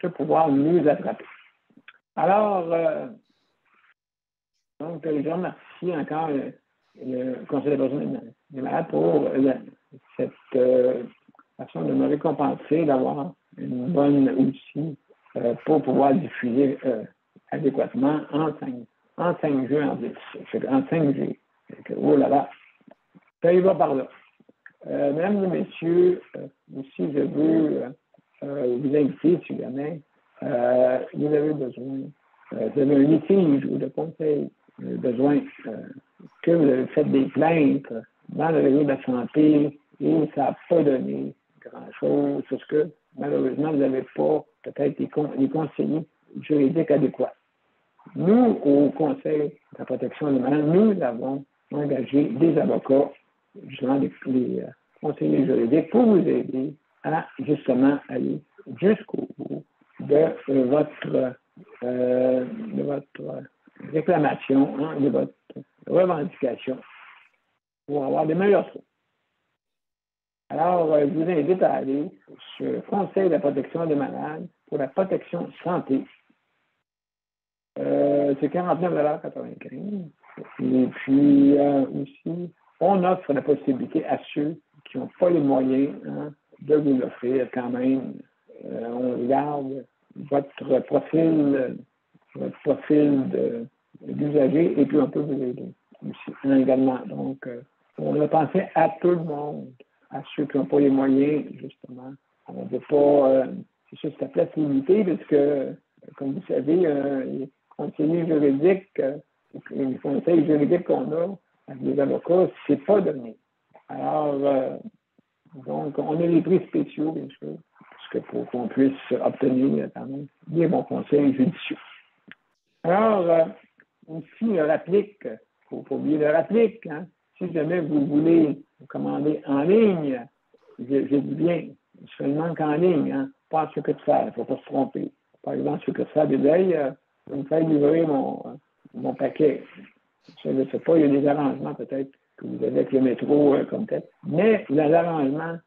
de pouvoir nous attraper. Alors, donc, je remercie encore le Conseil de personnes des malades pour cette façon de me récompenser, d'avoir une bonne outil pour pouvoir diffuser adéquatement en 5G, en 5G. Oh là là, ça y va par là. Mesdames et messieurs, aussi, je veux vous inviter, si jamais vous avez besoin, vous avez un litige ou de conseil, vous avez besoin que vous avez fait des plaintes dans le réseau de la santé et ça n'a pas donné grand-chose, parce que malheureusement, vous n'avez pas peut-être les conseillers juridiques adéquats. Nous, au Conseil de la protection des malades, nous avons engagé des avocats, justement des conseillers juridiques, pour vous aider à justement aller jusqu'au bout de votre réclamation, hein, de votre revendication pour avoir des meilleurs soins. Alors, je vous invite à aller sur le Conseil de la protection des malades pour la protection santé. C'est 49,95 $. Et puis, aussi, on offre la possibilité à ceux qui n'ont pas les moyens de vous l'offrir quand même. On regarde votre profil d'usager et puis on peut vous aider aussi également. Donc, on a pensé à tout le monde, à ceux qui n'ont pas les moyens, justement. On ne veut pas, c'est juste la place limitée parce que, comme vous savez, les conseillers juridiques, les conseils juridiques qu'on a avec les avocats, c'est pas donné. Alors, donc, on a les prix spéciaux, bien sûr, parce que pour qu'on puisse obtenir quand même des bons conseils judiciaux. Alors, aussi, le rapplique, il ne faut pas oublier le rapplique. Hein. Si jamais vous voulez commander en ligne, je dis bien seulement qu'en ligne, hein, pas en succursale, il ne faut pas se tromper. Par exemple, succursale de deuil, vous me faites livrer mon paquet. Je ne sais pas, il y a des arrangements peut-être que vous avez avec le métro comme tel. Mais l'arrangement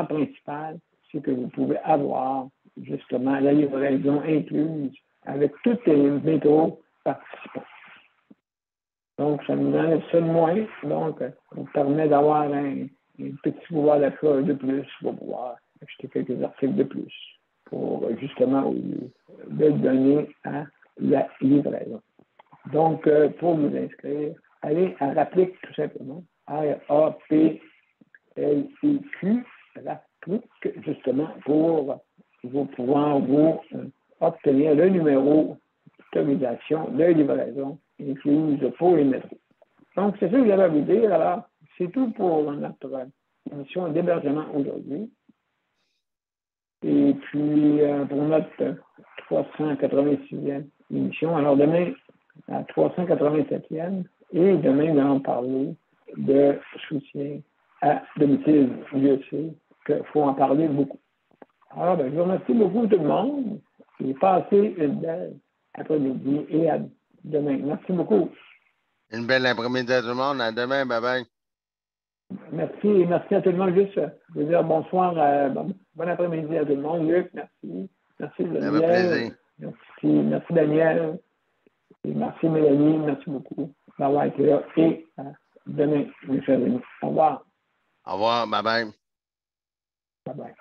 principal, c'est que vous pouvez avoir justement la livraison incluse avec tous les métros participants. Donc, ça nous enlève ça de moins. Donc, ça nous permet d'avoir un petit pouvoir d'achat de plus pour pouvoir acheter quelques articles de plus pour justement au lieu de donner à la livraison. Donc, pour vous inscrire, allez à Rapplique tout simplement. R-A-P-L-I-Q, Rapplique, justement, pour vous pouvoir vous obtenir le numéro d'autorisation de livraison incluse pour les métros. Donc, c'est ça que j'avais à vous dire. Alors, c'est tout pour notre émission d'hébergement aujourd'hui. Et puis, pour notre 386e émission, alors demain, la 387e, et demain, nous allons parler de soutien à domicile. Dieu sait qu'il faut en parler beaucoup. Alors, je vous remercie beaucoup tout le monde et passez une belle après-midi et à demain. Merci beaucoup. Une belle après-midi à tout le monde. À demain. Bye-bye. Merci à tout le monde. Juste, je veux dire bonsoir, bon après-midi à tout le monde. Luc, merci. Merci Daniel. Merci Daniel. Et merci Mélanie. Merci beaucoup d'avoir été là. Et à demain, mes chers amis. Au revoir. Au revoir. Bye-bye. Bye-bye.